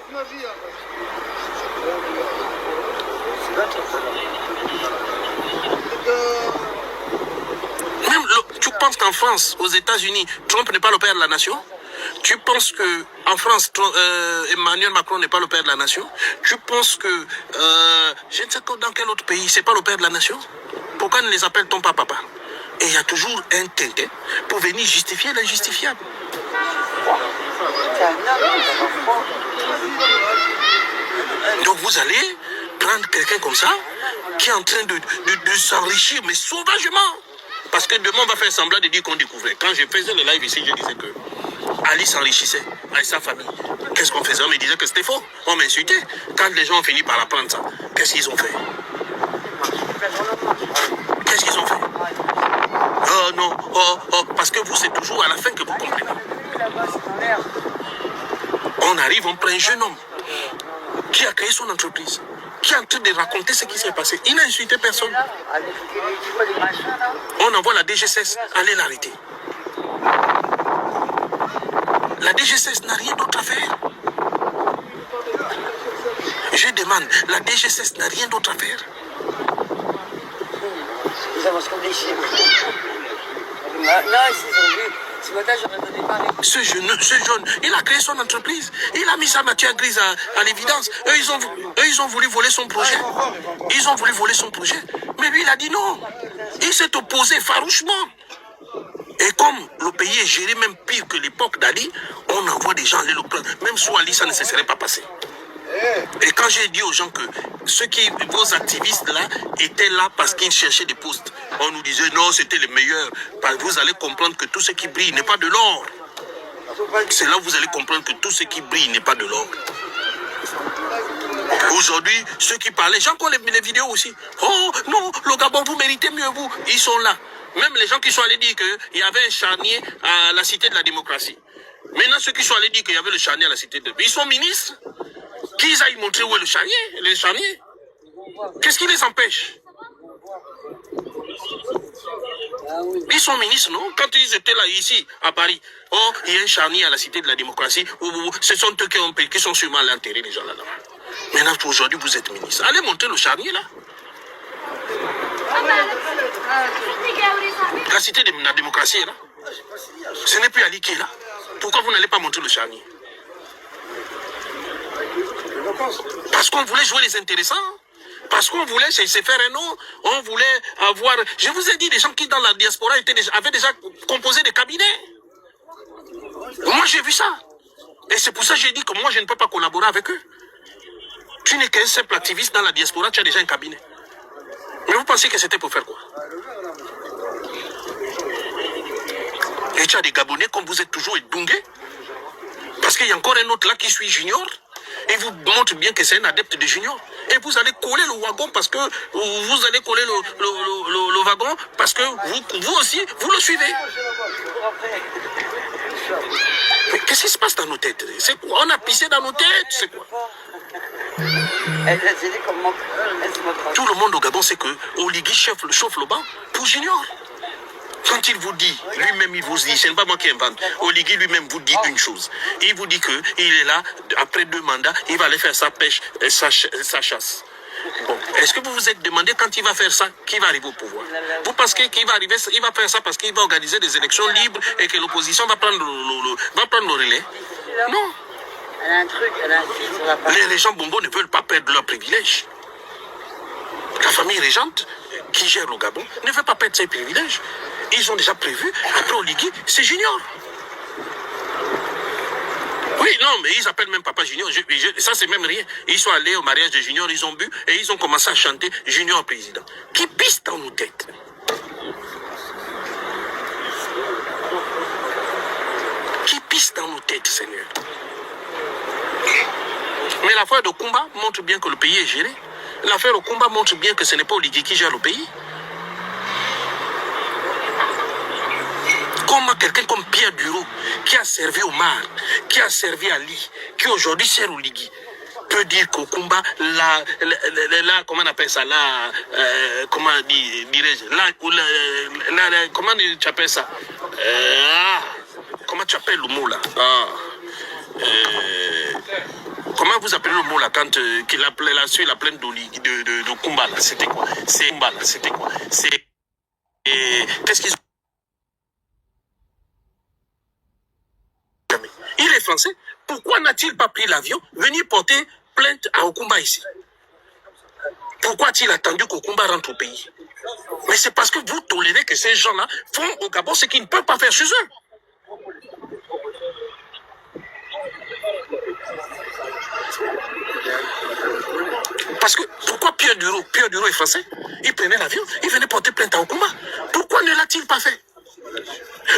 Même tu penses qu'en France, aux États-Unis, Trump n'est pas le père de la nation? Tu penses que en France, Emmanuel Macron n'est pas le père de la nation? Tu penses que je ne sais pas dans quel autre pays, c'est pas le père de la nation? Pourquoi ne les appelle-t-on pas papa? Et il y a toujours un tintin pour venir justifier l'injustifiable. Donc vous allez prendre quelqu'un comme ça qui est en train de s'enrichir, mais sauvagement. Parce que demain, on va faire semblant de dire qu'on découvrait. Quand je faisais le live ici, je disais que Ali s'enrichissait avec sa famille. Qu'est-ce qu'on faisait? On me disait que c'était faux. On m'insultait. Quand les gens ont fini par apprendre ça, qu'est-ce qu'ils ont fait? Qu'est-ce qu'ils ont fait? Oh non, parce que vous, c'est toujours à la fin que vous comprenez. On arrive, on prend un jeune homme qui a créé son entreprise, qui est en train de raconter ce qui s'est passé. Il n'a insulté personne. On envoie la DGSS, allez l'arrêter. La DGSS n'a rien d'autre à faire. Je demande, la DGSS n'a rien d'autre à faire. Ils avancent comme des chiens. Là, ils ont vu. Ce matin, j'aurais donné pareil. Ce jeune, il a créé son entreprise. Il a mis sa matière grise à l'évidence. Eux, ils ont voulu voler son projet. Ils ont voulu voler son projet. Mais lui, il a dit non. Il s'est opposé farouchement. Et comme le pays est géré même pire que l'époque d'Ali, on envoie des gens aller le prendre. Même sous Ali, ça ne se serait pas passé. Et quand j'ai dit aux gens que vos activistes là étaient là parce qu'ils cherchaient des postes, on nous disait non, c'était les meilleurs. Vous allez comprendre que tout ce qui brille n'est pas de l'or. C'est là où vous allez comprendre que tout ce qui brille n'est pas de l'or. Aujourd'hui, ceux qui parlaient, j'ai encore les vidéos aussi. Oh non, le Gabon, vous méritez mieux, vous. Ils sont là. Même les gens qui sont allés dire qu'il y avait un charnier à la Cité de la démocratie. Maintenant, ceux qui sont allés dire qu'il y avait le charnier à la Cité de la démocratie, ils sont ministres. Qu'ils aillent montrer où est le charnier. Qu'est-ce qui les empêche? Ils sont ministres, non? Quand ils étaient là, ici, à Paris, oh, il y a un charnier à la Cité de la démocratie, ce sont eux qui sont sûrement allés enterrer les gens là-bas. Maintenant, aujourd'hui, vous êtes ministre. Allez montrer le charnier, là. La Cité de la démocratie est là. Ce n'est plus Ali qui est là. Pourquoi vous n'allez pas montrer le charnier? Parce qu'on voulait jouer les intéressants. Parce qu'on voulait se faire un nom. On voulait avoir... Je vous ai dit, des gens qui dans la diaspora avaient déjà composé des cabinets. Moi, j'ai vu ça. Et c'est pour ça que j'ai dit que moi, je ne peux pas collaborer avec eux. Tu n'es qu'un simple activiste dans la diaspora, tu as déjà un cabinet. Mais vous pensez que c'était pour faire quoi? Et tu as des Gabonais comme vous êtes toujours Edungué. Parce qu'il y a encore un autre là qui suit Junior. Et vous montre bien que c'est un adepte de Junior. Et vous allez coller le wagon parce que vous allez coller le wagon parce que vous aussi, vous le suivez. Mais qu'est-ce qui se passe dans nos têtes? C'est quoi? On a pissé dans nos têtes, c'est quoi? Tout le monde au Gabon sait que Oligui chauffe le banc pour Junior. Quand il vous dit, lui-même il vous dit, ce n'est pas moi qui invente, Oligui lui-même vous dit une chose. Il vous dit qu'il est là, après 2 mandats, il va aller faire sa pêche, sa chasse. Bon, est-ce que vous vous êtes demandé quand il va faire ça, qui va arriver au pouvoir? Vous pensez qu'il va arriver, il va faire ça parce qu'il va organiser des élections libres et que l'opposition va prendre le relais? Non. Les régents Bongo ne veulent pas perdre leurs privilèges. La famille régente qui gère le Gabon ne veut pas perdre ses privilèges. Ils ont déjà prévu, après Oligui, c'est Junior. Oui, non, mais ils appellent même Papa Junior. Ça, c'est même rien. Ils sont allés au mariage de Junior, ils ont bu et ils ont commencé à chanter Junior président. Qui pisse dans nos têtes? Qui pisse dans nos têtes, Seigneur? Mais l'affaire de Kumba montre bien que le pays est géré. L'affaire de Kumba montre bien que ce n'est pas Oligui qui gère le pays. Comment quelqu'un comme Pierre Bureau, qui a servi Omar, qui a servi Ali, qui aujourd'hui sert au Ligui, peut dire qu'au combat, comment on appelle ça, comment dirais-je, comment tu appelles ça, comment tu appelles le mot là, comment vous appelez le mot là quand qu'il appelait là sur la plaine de Kumba là, c'était quoi? C'est Kumba là, c'était quoi? C'est qu'est-ce qu'ils ont? Il est français. Pourquoi n'a-t-il pas pris l'avion, venir porter plainte à Okumba ici? Pourquoi a-t-il attendu qu'Okumba rentre au pays? Mais c'est parce que vous tolérez que ces gens-là font au Gabon ce qu'ils ne peuvent pas faire chez eux. Parce que pourquoi Pierre Duro est français, il prenait l'avion, il venait porter plainte à Okumba. Pourquoi ne l'a-t-il pas fait?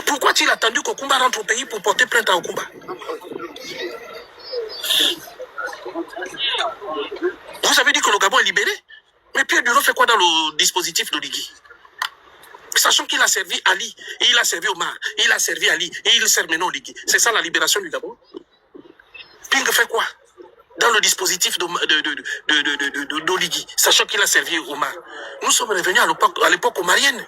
Pourquoi a-t-il attendu qu'Okumba rentre au pays pour porter plainte à Okumba? Vous avez dit que le Gabon est libéré, mais Pierre Duro fait quoi dans le dispositif de Ligui? Sachant qu'il a servi Ali, il a servi Omar, il a servi Ali, et il sert maintenant Ligui. C'est ça la libération du Gabon? Ping fait quoi dans le dispositif d'Oligui, sachant qu'il a servi Omar? Nous sommes revenus à l'époque omarienne.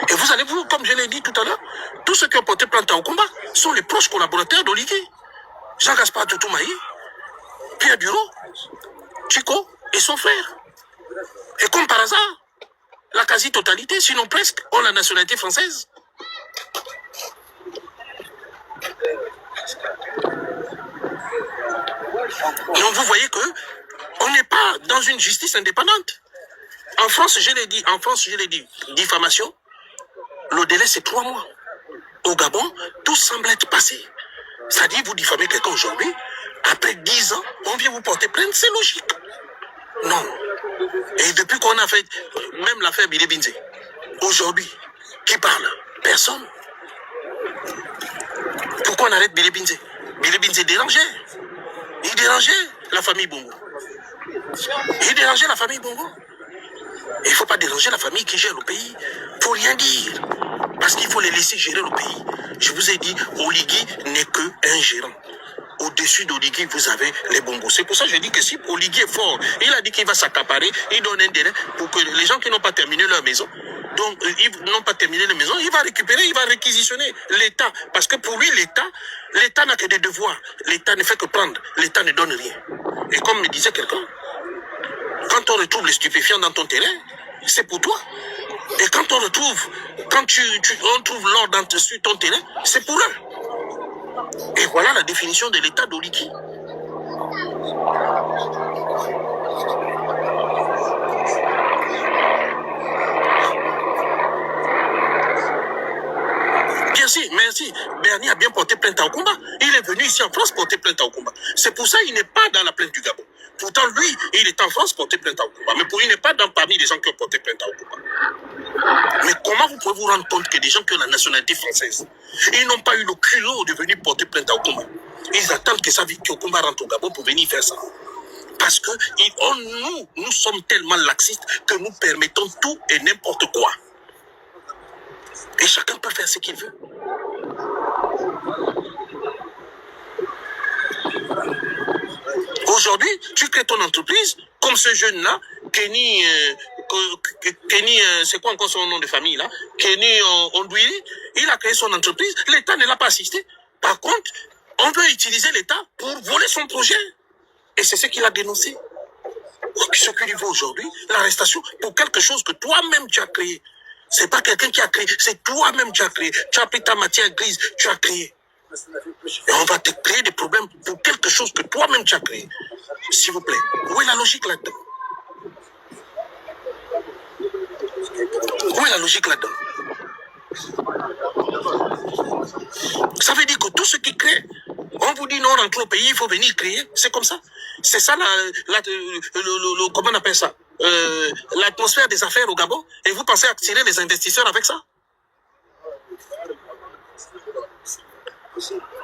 Et vous allez vous, comme je l'ai dit tout à l'heure, tous ceux qui ont porté plainte au combat sont les proches collaborateurs d'Oligui. Jean-Gaspard Toumaï, Pierre Bureau, Chico et son frère. Et comme par hasard, la quasi-totalité, sinon presque, ont la nationalité française. Donc vous voyez que on n'est pas dans une justice indépendante. En France, je l'ai dit, diffamation, le délai c'est 3 mois. Au Gabon, tout semble être passé. C'est-à-dire, vous diffamez quelqu'un aujourd'hui, après 10 ans, on vient vous porter plainte, c'est logique. Non. Et depuis qu'on a fait, même l'affaire Billy Binze, aujourd'hui, qui parle? Personne. Pourquoi on arrête Billy Binze? Billy Binze dérangeait. Il dérangeait la famille Bongo. Il dérangeait la famille Bongo. Il ne faut pas déranger la famille qui gère le pays. Il ne faut rien dire. Parce qu'il faut les laisser gérer le pays. Je vous ai dit, Oligui n'est qu'un gérant. Au-dessus d'Oligui, vous avez les Bongos. C'est pour ça que je dis que si Oligui est fort, il a dit qu'il va s'accaparer, il donne un délai pour que les gens qui n'ont pas terminé leur maison, donc ils n'ont pas terminé leur maison, il va récupérer, il va réquisitionner l'État. Parce que pour lui, l'État n'a que des devoirs. L'État ne fait que prendre. L'État ne donne rien. Et comme me disait quelqu'un, quand on retrouve les stupéfiants dans ton terrain, c'est pour toi. Et quand on retrouve, on trouve l'ordre sur ton terrain, c'est pour eux. Et voilà la définition de l'état d'Oligui. Merci. Bernier a bien porté plainte au combat. Il est venu ici en France porter plainte au combat. C'est pour ça qu'il n'est pas dans la plainte du Gabon. Pourtant, lui, il est en France porter plainte au combat. Mais pour lui, il n'est pas parmi les gens qui ont porté plainte au combat. Mais comment vous pouvez vous rendre compte que des gens qui ont la nationalité française, ils n'ont pas eu le culot de venir porter plainte au combat? Ils attendent que sa vie au combat rentre au Gabon pour venir faire ça. Parce que nous sommes tellement laxistes que nous permettons tout et n'importe quoi. Et chacun peut faire ce qu'il veut. Aujourd'hui, tu crées ton entreprise, comme ce jeune-là, Kenny, c'est quoi encore son nom de famille là? Kenny Ondouiri, il a créé son entreprise, l'État ne l'a pas assisté. Par contre, on veut utiliser l'État pour voler son projet. Et c'est ce qu'il a dénoncé. Ce qu'il veut aujourd'hui, l'arrestation pour quelque chose que toi-même tu as créé. C'est pas quelqu'un qui a créé, c'est toi-même qui as créé. Tu as pris ta matière grise, tu as créé. Et on va te créer des problèmes pour quelque chose que toi-même tu as créé. S'il vous plaît, où est la logique là-dedans? Où est la logique là-dedans? Ça veut dire que tout ce qui crée, on vous dit non, rentre au pays, il faut venir créer. C'est comme ça. C'est ça comment on appelle ça? L'atmosphère des affaires au Gabon. Et vous pensez attirer les investisseurs avec ça?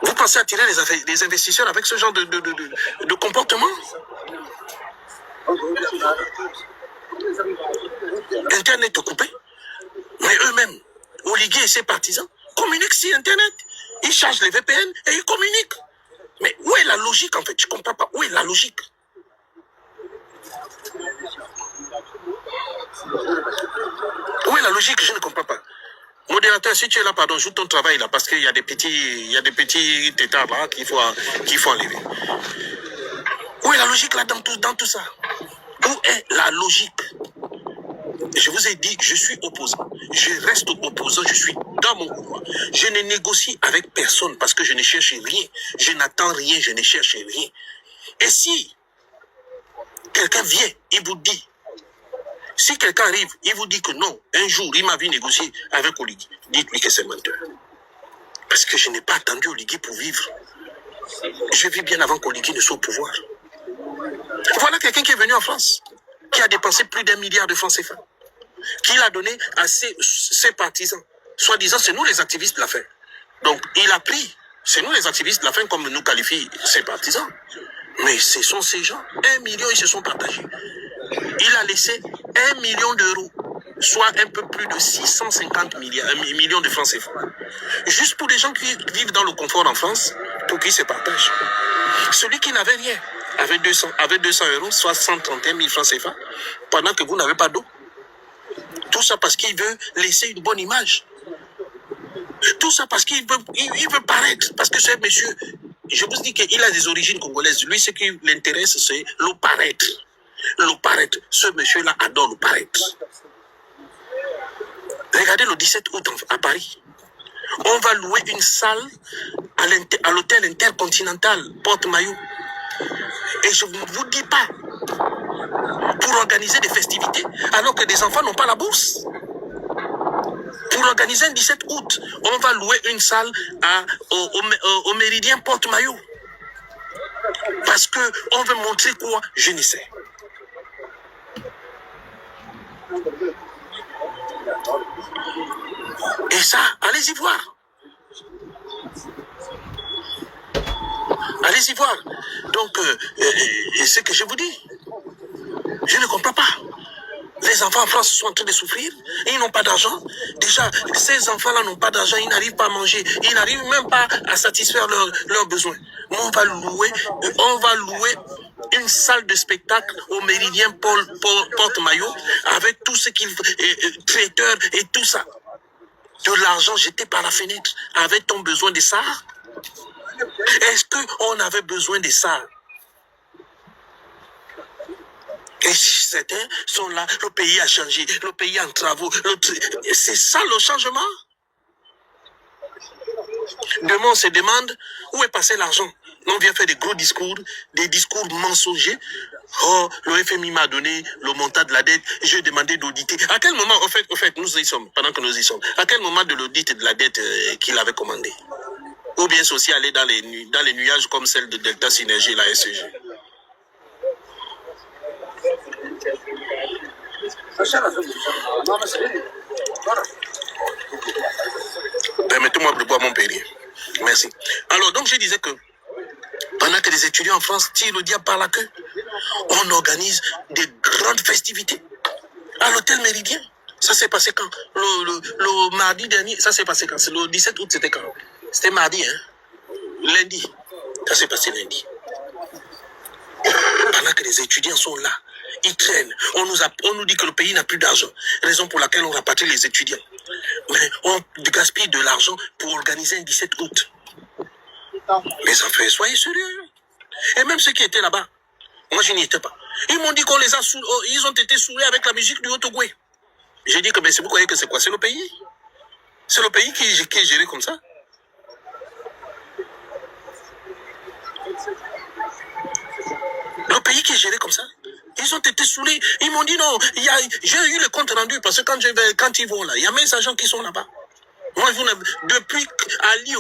Vous pensez attirer les investisseurs avec ce genre de comportement? Internet coupé. Mais eux-mêmes, Oligui et ses partisans communiquent sur Internet. Ils chargent les VPN et ils communiquent. Mais où est la logique en fait? Je ne comprends pas. Où est la logique? Où est la logique? Je ne comprends pas. Modérateur, si tu es là, pardon, joue ton travail là, parce qu'il y a des petits tétards là qu'il faut enlever. Où est la logique là dans tout ça? Où est la logique? Je vous ai dit, je suis opposant. Je reste opposant, je suis dans mon couloir. Je ne négocie avec personne parce que je ne cherche rien. Je n'attends rien, je ne cherche rien. Et si quelqu'un vient, il vous dit, si quelqu'un arrive, il vous dit que non, un jour, il m'a vu négocier avec Oligui, dites-lui que c'est menteur. Parce que je n'ai pas attendu Oligui pour vivre. Je vis bien avant qu'Oligui ne soit au pouvoir. Voilà quelqu'un qui est venu en France, qui a dépensé plus d'1 milliard de francs CFA, qui l'a donné à ses partisans. Soi-disant, c'est nous les activistes de la faim. Donc, il a pris, c'est nous les activistes de la faim, comme nous qualifient ses partisans. Mais ce sont ces gens, 1 million, ils se sont partagés. Il a laissé 1 million d'euros, soit un peu plus de 650 millions de francs CFA. Juste pour les gens qui vivent dans le confort en France, pour qu'ils se partagent. Celui qui n'avait rien, avait 200 euros, soit 131 000 francs CFA, pendant que vous n'avez pas d'eau. Tout ça parce qu'il veut laisser une bonne image. Tout ça parce qu'il veut paraître. Parce que ce monsieur, je vous dis qu'il a des origines congolaises. Lui, ce qui l'intéresse, c'est le paraître. Le paraître. Ce monsieur-là adore le paraître. Regardez le 17 août à Paris. On va louer une salle à l'hôtel intercontinental Porte-Maillot. Et je ne vous dis pas, pour organiser des festivités, alors que des enfants n'ont pas la bourse. Pour organiser un 17 août, on va louer une salle au Méridien Porte-Maillot. Parce qu'on veut montrer quoi? Je ne sais. Et ça, allez-y voir. Allez-y voir. Donc, ce que je vous dis, je ne comprends pas. Les enfants en France sont en train de souffrir, ils n'ont pas d'argent. Déjà, ces enfants-là n'ont pas d'argent, ils n'arrivent pas à manger, ils n'arrivent même pas à satisfaire leurs besoins. Mais on va louer une salle de spectacle au Méridien Porte-Maillot avec tout ce qu'il traiteur et tout ça. De l'argent jeté par la fenêtre. Avait-on besoin de ça? Est-ce qu'on avait besoin de ça? Et certains sont là, le pays a changé, le pays est en travaux. C'est ça le changement? Demain, on se demande où est passé l'argent. On vient faire des gros discours, des discours mensongers. Oh, le FMI m'a donné le montant de la dette, j'ai demandé d'auditer. À quel moment, au fait, nous y sommes, pendant que nous y sommes, à quel moment de l'audit de la dette qu'il avait commandé? Ou bien c'est aussi aller dans les nuages comme celle de Delta Synergie, la SEG? Permettez-moi de boire mon Perrier. Merci. Alors, donc je disais que pendant que les étudiants en France tirent le diable par la queue, on organise des grandes festivités à l'hôtel Méridien. Ça s'est passé quand? Le mardi dernier, ça s'est passé quand? C'est le 17 août, c'était quand? C'était mardi, hein? Lundi. Ça s'est passé lundi. Pendant que les étudiants sont là, ils traînent. On nous dit que le pays n'a plus d'argent. Raison pour laquelle on rapatrie les étudiants. Mais on gaspille de l'argent pour organiser un 17 août. Les enfants, soyez sérieux. Et même ceux qui étaient là-bas, moi je n'y étais pas. Ils m'ont dit qu'on les a ils ont été saoulés avec la musique du Haut-Ogooué. J'ai dit que mais vous croyez que c'est quoi? C'est le pays? C'est le pays qui est géré comme ça? Le pays qui est géré comme ça? Ils ont été saoulés. Ils m'ont dit non. J'ai eu le compte rendu parce que quand ils vont là, il y a mes agents qui sont là-bas. Moi, depuis Ali,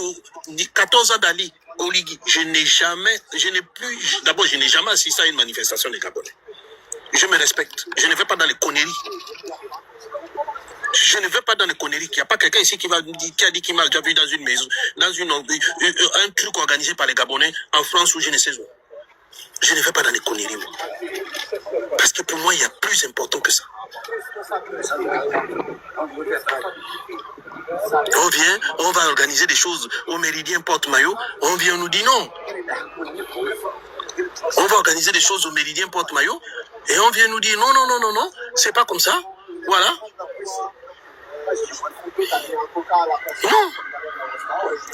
14 ans d'Ali, Oligui, je n'ai jamais assisté à une manifestation des Gabonais. Je me respecte. Je ne vais pas dans les conneries. Je ne vais pas dans les conneries. Il n'y a pas quelqu'un ici qui a dit qu'il m'a déjà vu dans une maison, un truc organisé par les Gabonais en France ou je ne sais où. Je ne vais pas dans les conneries, moi. Parce que pour moi, il y a plus important que ça. On vient, on va organiser des choses au Méridien Porte-Maillot. On vient, on nous dit non. On va organiser des choses au Méridien Porte-Maillot. Et on vient nous dire non, non, non, non, non. C'est pas comme ça. Voilà. Non.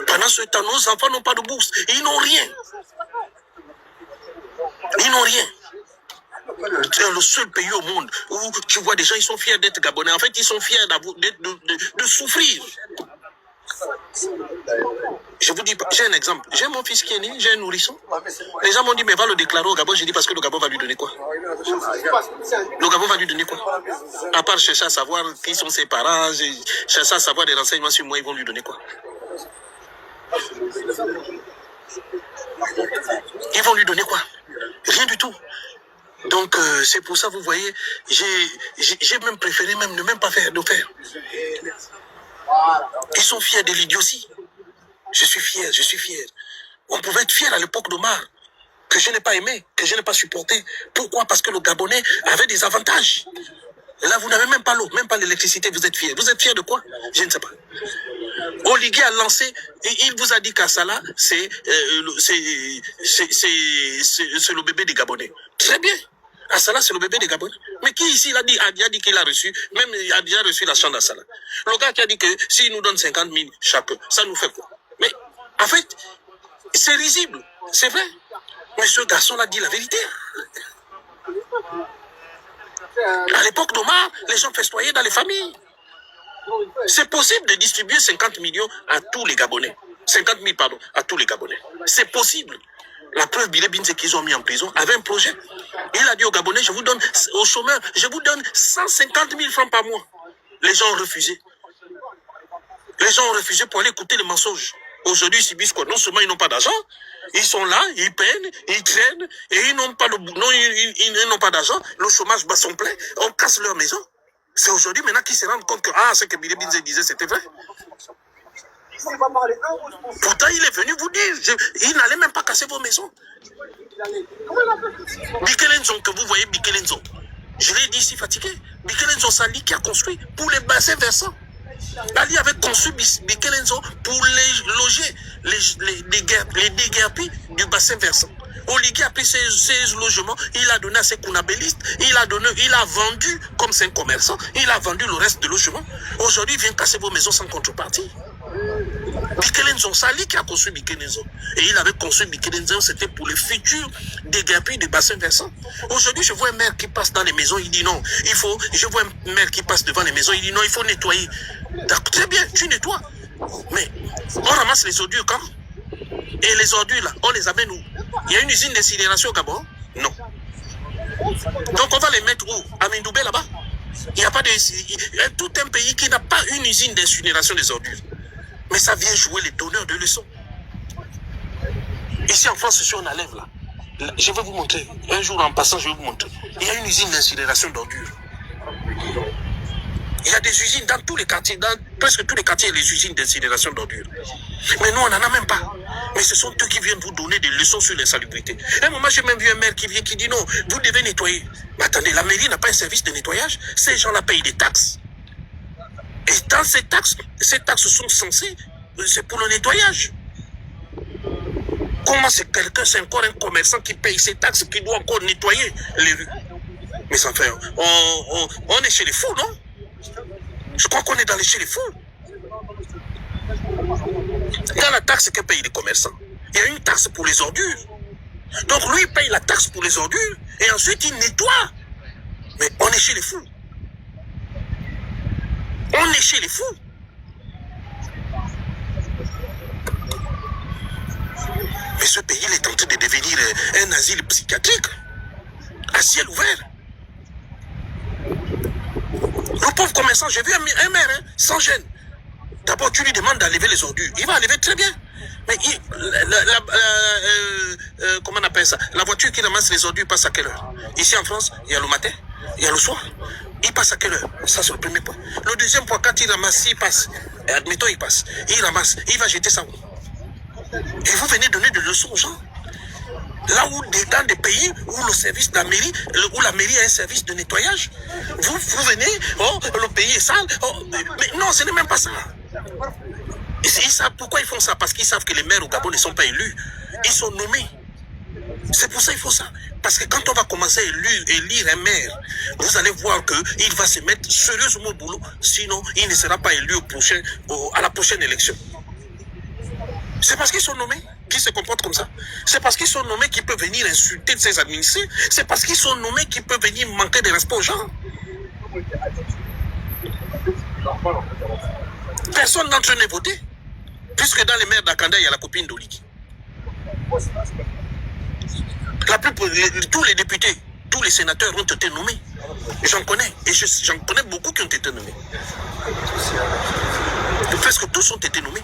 Pendant ce temps, nos enfants n'ont pas de bourse. Ils n'ont rien. Ils n'ont rien. C'est le seul pays au monde où tu vois des gens, ils sont fiers d'être Gabonais. En fait, ils sont fiers de souffrir. Je vous dis, j'ai un exemple. J'ai mon fils qui est né, j'ai un nourrisson. Les gens m'ont dit, mais va le déclarer au Gabon. J'ai dit, parce que le Gabon va lui donner quoi? Le Gabon va lui donner quoi? À part chercher à savoir qui sont ses parents, chercher à savoir des renseignements sur moi, ils vont lui donner quoi? Ils vont lui donner quoi? Rien du tout. Donc, c'est pour ça, vous voyez, j'ai même préféré ne même pas faire de faire. Ils sont fiers de l'idiotie. Je suis fier, je suis fier. On pouvait être fier à l'époque d'Omar, que je n'ai pas aimé, que je n'ai pas supporté. Pourquoi? Parce que le Gabonais avait des avantages. Et là, vous n'avez même pas l'eau, même pas l'électricité, vous êtes fiers. Vous êtes fiers de quoi? Je ne sais pas. Oligui a lancé, il vous a dit qu'Assala, c'est le bébé des Gabonais. Très bien. Assala, c'est le bébé des Gabonais. Mais qui ici a dit qu'il a reçu, même il a déjà reçu la chambre d'Assala. Le gars qui a dit que s'il nous donne 50 000 chacun, ça nous fait quoi? Mais en fait, c'est risible, c'est vrai. Mais ce garçon-là dit la vérité. À l'époque d'Omar, les gens festoyaient dans les familles. C'est possible de distribuer 50 millions à tous les Gabonais. 50 000, pardon, à tous les Gabonais. C'est possible. La preuve, Bilé Binze qu'ils ont mis en prison avait un projet. Il a dit aux Gabonais, je vous donne, aux chômeurs, je vous donne 150 000 francs par mois. Les gens ont refusé. Les gens ont refusé pour aller écouter les mensonges. Aujourd'hui, ils subissent quoi? Non seulement ils n'ont pas d'argent, ils sont là, ils peinent, ils traînent, et ils n'ont pas ils n'ont pas d'argent, le chômage bat son plein, on casse leur maison. C'est aujourd'hui maintenant qu'ils se rendent compte que ce que Bilé Binze disait, c'était vrai. Pourtant, il est venu vous dire, il n'allait même pas casser vos maisons. Bikelenzo, que vous voyez, Bikelenzo, je l'ai dit ici fatigué, Bikelenzo, c'est Ali qui a construit pour les bassins versants. Ali avait conçu Bikelenzo pour les loger, les déguerpis du bassin versant. Oligui a pris ces logements, il a donné à ses kounabélistes, il a vendu, comme c'est un commerçant, il a vendu le reste de logements. Aujourd'hui, il vient casser vos maisons sans contrepartie. Bikelenzo, c'est Ali qui a construit Bikelenzo. Et il avait construit Bikelenzo, c'était pour les futurs déguerpis des bassins versants. Aujourd'hui, je vois un maire qui passe dans les maisons, il dit non, je vois un maire qui passe devant les maisons, il dit non, il faut nettoyer. Très bien, tu nettoies. Mais on ramasse les ordures quand? Et les ordures là, on les amène où? Il y a une usine d'incinération au Gabon? Non. Donc on va les mettre où? À Mindoubé là-bas? Il n'y a pas de... Tout un pays qui n'a pas une usine d'incinération des ordures. Mais ça vient jouer les donneurs de leçons. Ici en France, si on enlève là, je vais vous montrer. Un jour en passant, je vais vous montrer. Il y a une usine d'incinération d'ordures. Il y a des usines dans tous les quartiers, dans presque tous les quartiers, les usines d'incinération d'ordures. Mais nous, on n'en a même pas. Mais ce sont eux qui viennent vous donner des leçons sur l'insalubrité. À un moment, j'ai même vu un maire qui vient qui dit non, vous devez nettoyer. Mais attendez, la mairie n'a pas un service de nettoyage. Ces gens-là payent des taxes. Et dans ces taxes sont censées, c'est pour le nettoyage. Comment c'est quelqu'un, c'est encore un commerçant qui paye ses taxes, qui doit encore nettoyer les rues? Mais enfin, on est chez les fous, non? Je crois qu'on est dans chez les fous. Dans la taxe que payent les commerçants, il y a une taxe pour les ordures. Donc lui, il paye la taxe pour les ordures et ensuite il nettoie. Mais on est chez les fous. On est chez les fous. Mais ce pays, il est en train de devenir un asile psychiatrique à ciel ouvert. Le pauvre commerçant, j'ai vu un maire, sans gêne. D'abord, tu lui demandes d'enlever les ordures. Il va enlever très bien. Mais comment on appelle ça? La voiture qui ramasse les ordures passe à quelle heure? Ici en France, il y a le matin, il y a le soir. Il passe à quelle heure? Ça, c'est le premier point. Le deuxième point, quand il ramasse, il passe. Et admettons, il passe. Il ramasse, il va jeter ça où? Et vous venez donner des leçons aux gens. Là où, dans des pays où le service de la mairie, où la mairie a un service de nettoyage, vous venez, oh, le pays est sale. Oh, mais non, ce n'est même pas ça. Ils savent pourquoi ils font ça, parce qu'ils savent que les maires au Gabon ne sont pas élus. Ils sont nommés. C'est pour ça qu'il faut ça. Parce que quand on va commencer à élire un maire, vous allez voir qu'il va se mettre sérieusement au boulot. Sinon, il ne sera pas élu à la prochaine élection. C'est parce qu'ils sont nommés qu'ils se comportent comme ça. C'est parce qu'ils sont nommés qu'ils peuvent venir insulter ses administrés. C'est parce qu'ils sont nommés qu'ils peuvent venir manquer de respect aux gens. Personne d'entre eux n'est voté. Puisque dans les maires d'Akanda, il y a la copine d'Oliki. Tous les députés, tous les sénateurs ont été nommés. J'en connais. Et j'en connais beaucoup qui ont été nommés. Presque tous ont été nommés.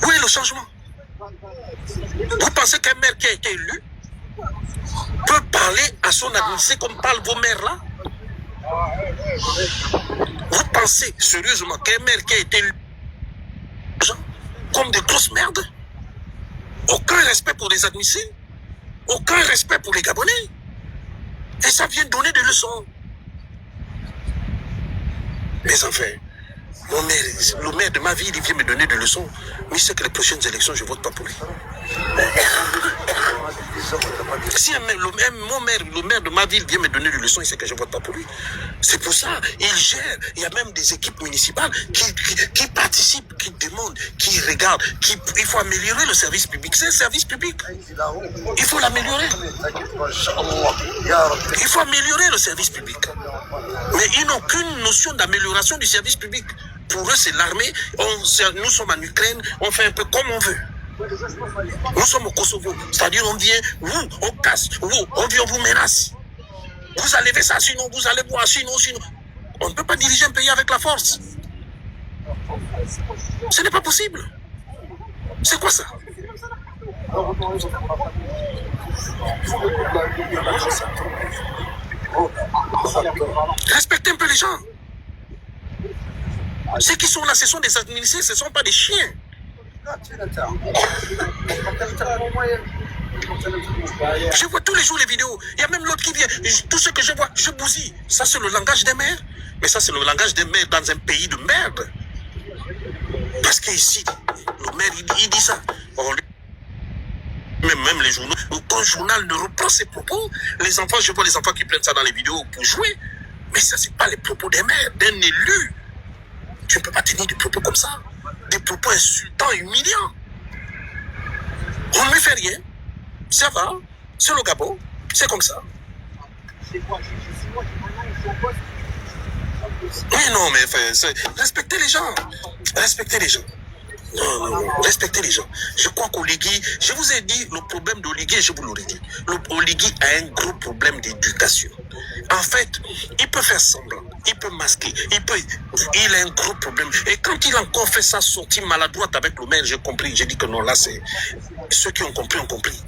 Où est le changement? Vous pensez qu'un maire qui a été élu peut parler à son administré comme parlent vos maires là? Vous pensez sérieusement qu'un maire qui a été élu comme des grosses merdes? Aucun respect pour les administrés, aucun respect pour les Gabonais. Et ça vient donner des leçons. Mais enfin, le maire de ma ville, il vient me donner des leçons. Mais il sait que les prochaines élections, je ne vote pas pour lui. Si le maire de ma ville vient me donner des leçons, il sait que je ne vote pas pour lui. C'est pour ça, il gère. Il y a même des équipes municipales qui participent, qui demandent, qui regardent. Il faut améliorer le service public. C'est un service public. Il faut l'améliorer. Il faut améliorer le service public. Mais ils n'ont qu'une notion d'amélioration du service public. Pour eux, c'est l'armée. Nous sommes en Ukraine, on fait un peu comme on veut. Nous sommes au Kosovo. C'est-à-dire, on vient, on casse, on vient, on vous menace. Vous allez faire ça, sinon vous allez boire, sinon. On ne peut pas diriger un pays avec la force. Ce n'est pas possible. C'est quoi ça? Respectez un peu les gens. Ceux qui sont là, ce sont des administrés, ce ne sont pas des chiens. Je vois tous les jours les vidéos. Il y a même l'autre qui vient. Tout ce que je vois, je bousille. Ça, c'est le langage des maires. Mais ça, c'est le langage des maires dans un pays de merde. Parce qu'ici, le maire, il dit ça. Même les journaux. Ton journal ne reprend ses propos. Les enfants, je vois les enfants qui prennent ça dans les vidéos pour jouer. Mais ça, c'est pas les propos des maires, d'un élu. Tu ne peux pas tenir des propos comme ça. Des propos insultants, humiliants. On ne lui fait rien. Ça va. C'est le Gabon. C'est comme ça. Oui, non, mais respectez les gens. Respectez les gens. Non, respectez les gens. Je crois qu'Oligui, je vous ai dit le problème d'Oligui, je vous l'aurais dit. Oligui a un gros problème d'éducation. En fait, il peut faire semblant, il peut masquer, il a un gros problème. Et quand il a encore fait sa sortie maladroite avec le maire, j'ai compris, j'ai dit que non, là, c'est ceux qui ont compris, ont compris.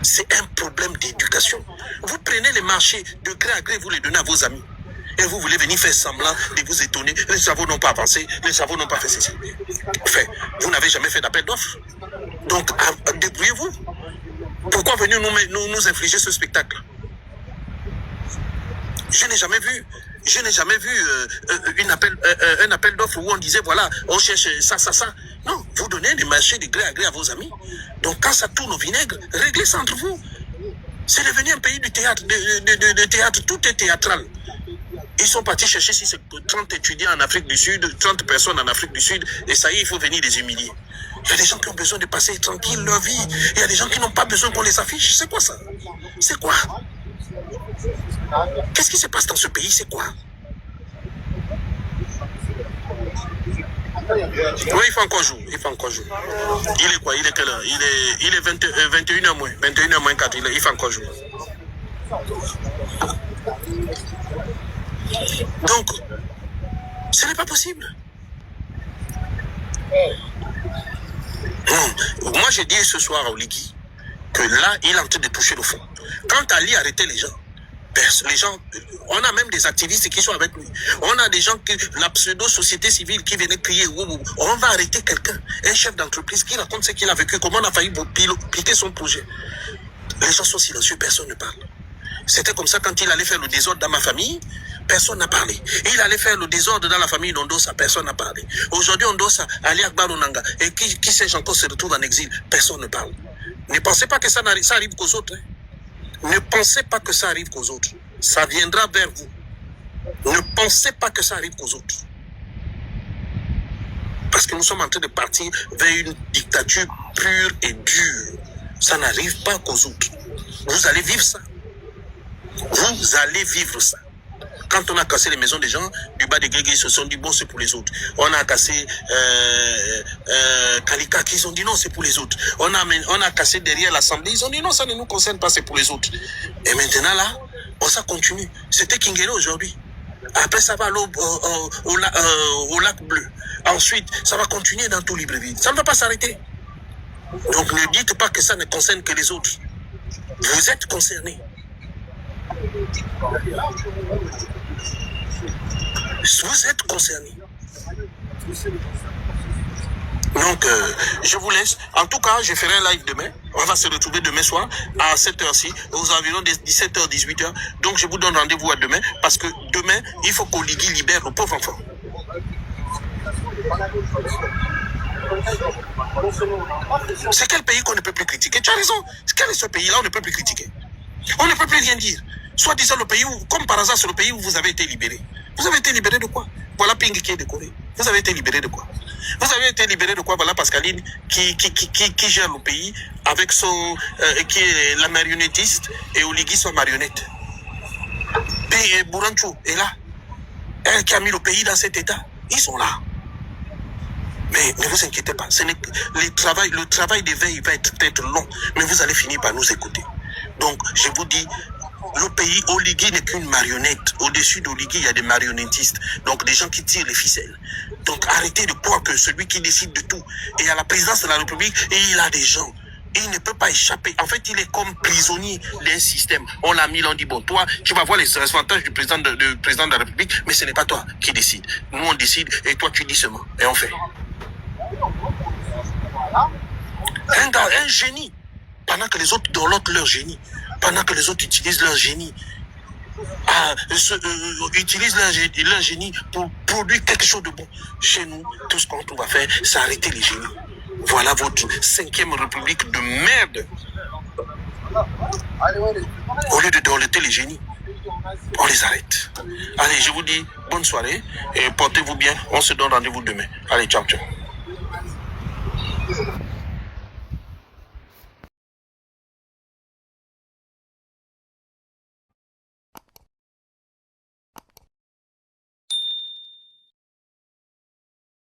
C'est un problème d'éducation. Vous prenez les marchés de gré à gré, vous les donnez à vos amis. Et vous voulez venir faire semblant de vous étonner. Les travaux n'ont pas avancé, les travaux n'ont pas fait ceci. Enfin, vous n'avez jamais fait d'appel d'offres. Donc, débrouillez-vous. Pourquoi venir nous infliger ce spectacle? Je n'ai jamais vu un appel d'offres où on disait, voilà, on cherche ça. Non, vous donnez des marchés de gré à gré à vos amis. Donc, quand ça tourne au vinaigre, réglez ça entre vous. C'est devenu un pays du théâtre, de théâtre, tout est théâtral. Ils sont partis chercher 30 étudiants en Afrique du Sud, 30 personnes en Afrique du Sud, et ça y est, il faut venir les humilier. Il y a des gens qui ont besoin de passer tranquille leur vie. Il y a des gens qui n'ont pas besoin qu'on les affiche. C'est quoi ça? C'est quoi? Qu'est-ce qui se passe dans ce pays? C'est quoi? Oui, il faut encore jouer. Il est quoi? Il est quelle heure? Il est 21h moins. 21h moins 4. Il faut encore jouer. Donc, ce n'est pas possible. Non. Moi, j'ai dit ce soir à Oligui que là, il est en train de toucher le fond. Quand Ali arrêtait les gens, Les gens, on a même des activistes qui sont avec lui. On a des gens, la pseudo-société civile qui venait crier, on va arrêter quelqu'un, un chef d'entreprise qui raconte ce qu'il a vécu, comment on a failli piquer son projet. Les gens sont silencieux, personne ne parle. C'était comme ça quand il allait faire le désordre dans ma famille, personne n'a parlé. Il allait faire le désordre dans la famille d'Ondosa, personne n'a parlé. Aujourd'hui, Ondosa, Ali Akbar Onanga, et qui sait encore se retrouve en exil, personne ne parle. Ne pensez pas que ça arrive qu'aux autres. Hein. Ne pensez pas que ça arrive qu'aux autres. Ça viendra vers vous. Ne pensez pas que ça arrive qu'aux autres. Parce que nous sommes en train de partir vers une dictature pure et dure. Ça n'arrive pas qu'aux autres. Vous allez vivre ça. Vous allez vivre ça. Quand on a cassé les maisons des gens, du bas des Guégués, ils se sont dit, bon, c'est pour les autres. On a cassé Kalika, ils ont dit, non, c'est pour les autres. On a cassé derrière l'Assemblée, ils ont dit, non, ça ne nous concerne pas, c'est pour les autres. Et maintenant, là, ça continue. C'était Kingelo aujourd'hui. Après, ça va au lac bleu. Ensuite, ça va continuer dans tout Libreville. Ça ne va pas s'arrêter. Donc, ne dites pas que ça ne concerne que les autres. Vous êtes concernés. Vous êtes concernés. Donc, je vous laisse. En tout cas, je ferai un live demain. On va se retrouver demain soir à 7h-ci, aux environs des 17h, 18h. Donc, je vous donne rendez-vous à demain parce que demain, il faut qu'Oligui libère le pauvre enfant. C'est quel pays qu'on ne peut plus critiquer? Tu as raison. Quel est ce pays-là on ne peut plus critiquer? On ne peut plus rien dire. Soit disant le pays où, comme par hasard, c'est le pays où vous avez été libéré. Vous avez été libéré de quoi? Voilà Ping qui est décoré. Vous avez été libéré de quoi? Vous avez été libéré de quoi? Voilà Pascaline qui gère le pays avec son... qui est la marionnettiste et Oligui son marionnette. Et Bourancho est là. Elle qui a mis le pays dans cet état. Ils sont là. Mais ne vous inquiétez pas. Le travail d'éveil va être long. Mais vous allez finir par nous écouter. Donc, je vous dis, le pays, Oligui n'est qu'une marionnette. Au-dessus d'Oligui, il y a des marionnettistes. Donc, des gens qui tirent les ficelles. Donc, arrêtez de croire que celui qui décide de tout est à la présidence de la République et il a des gens. Et il ne peut pas échapper. En fait, il est comme prisonnier d'un système. On l'a mis, on dit, bon, toi, tu vas voir les avantages du président de la République, mais ce n'est pas toi qui décide. Nous, on décide et toi, tu dis seulement. Et on fait. Un génie. Pendant que les autres dorlotent leur génie. Pendant que les autres utilisent leur génie. Utilisent leur génie pour produire quelque chose de bon. Chez nous, tout ce qu'on trouve à faire, c'est arrêter les génies. Voilà votre 5e république de merde. Au lieu de dorloter les génies, on les arrête. Allez, je vous dis bonne soirée et portez-vous bien. On se donne rendez-vous demain. Allez, ciao, ciao.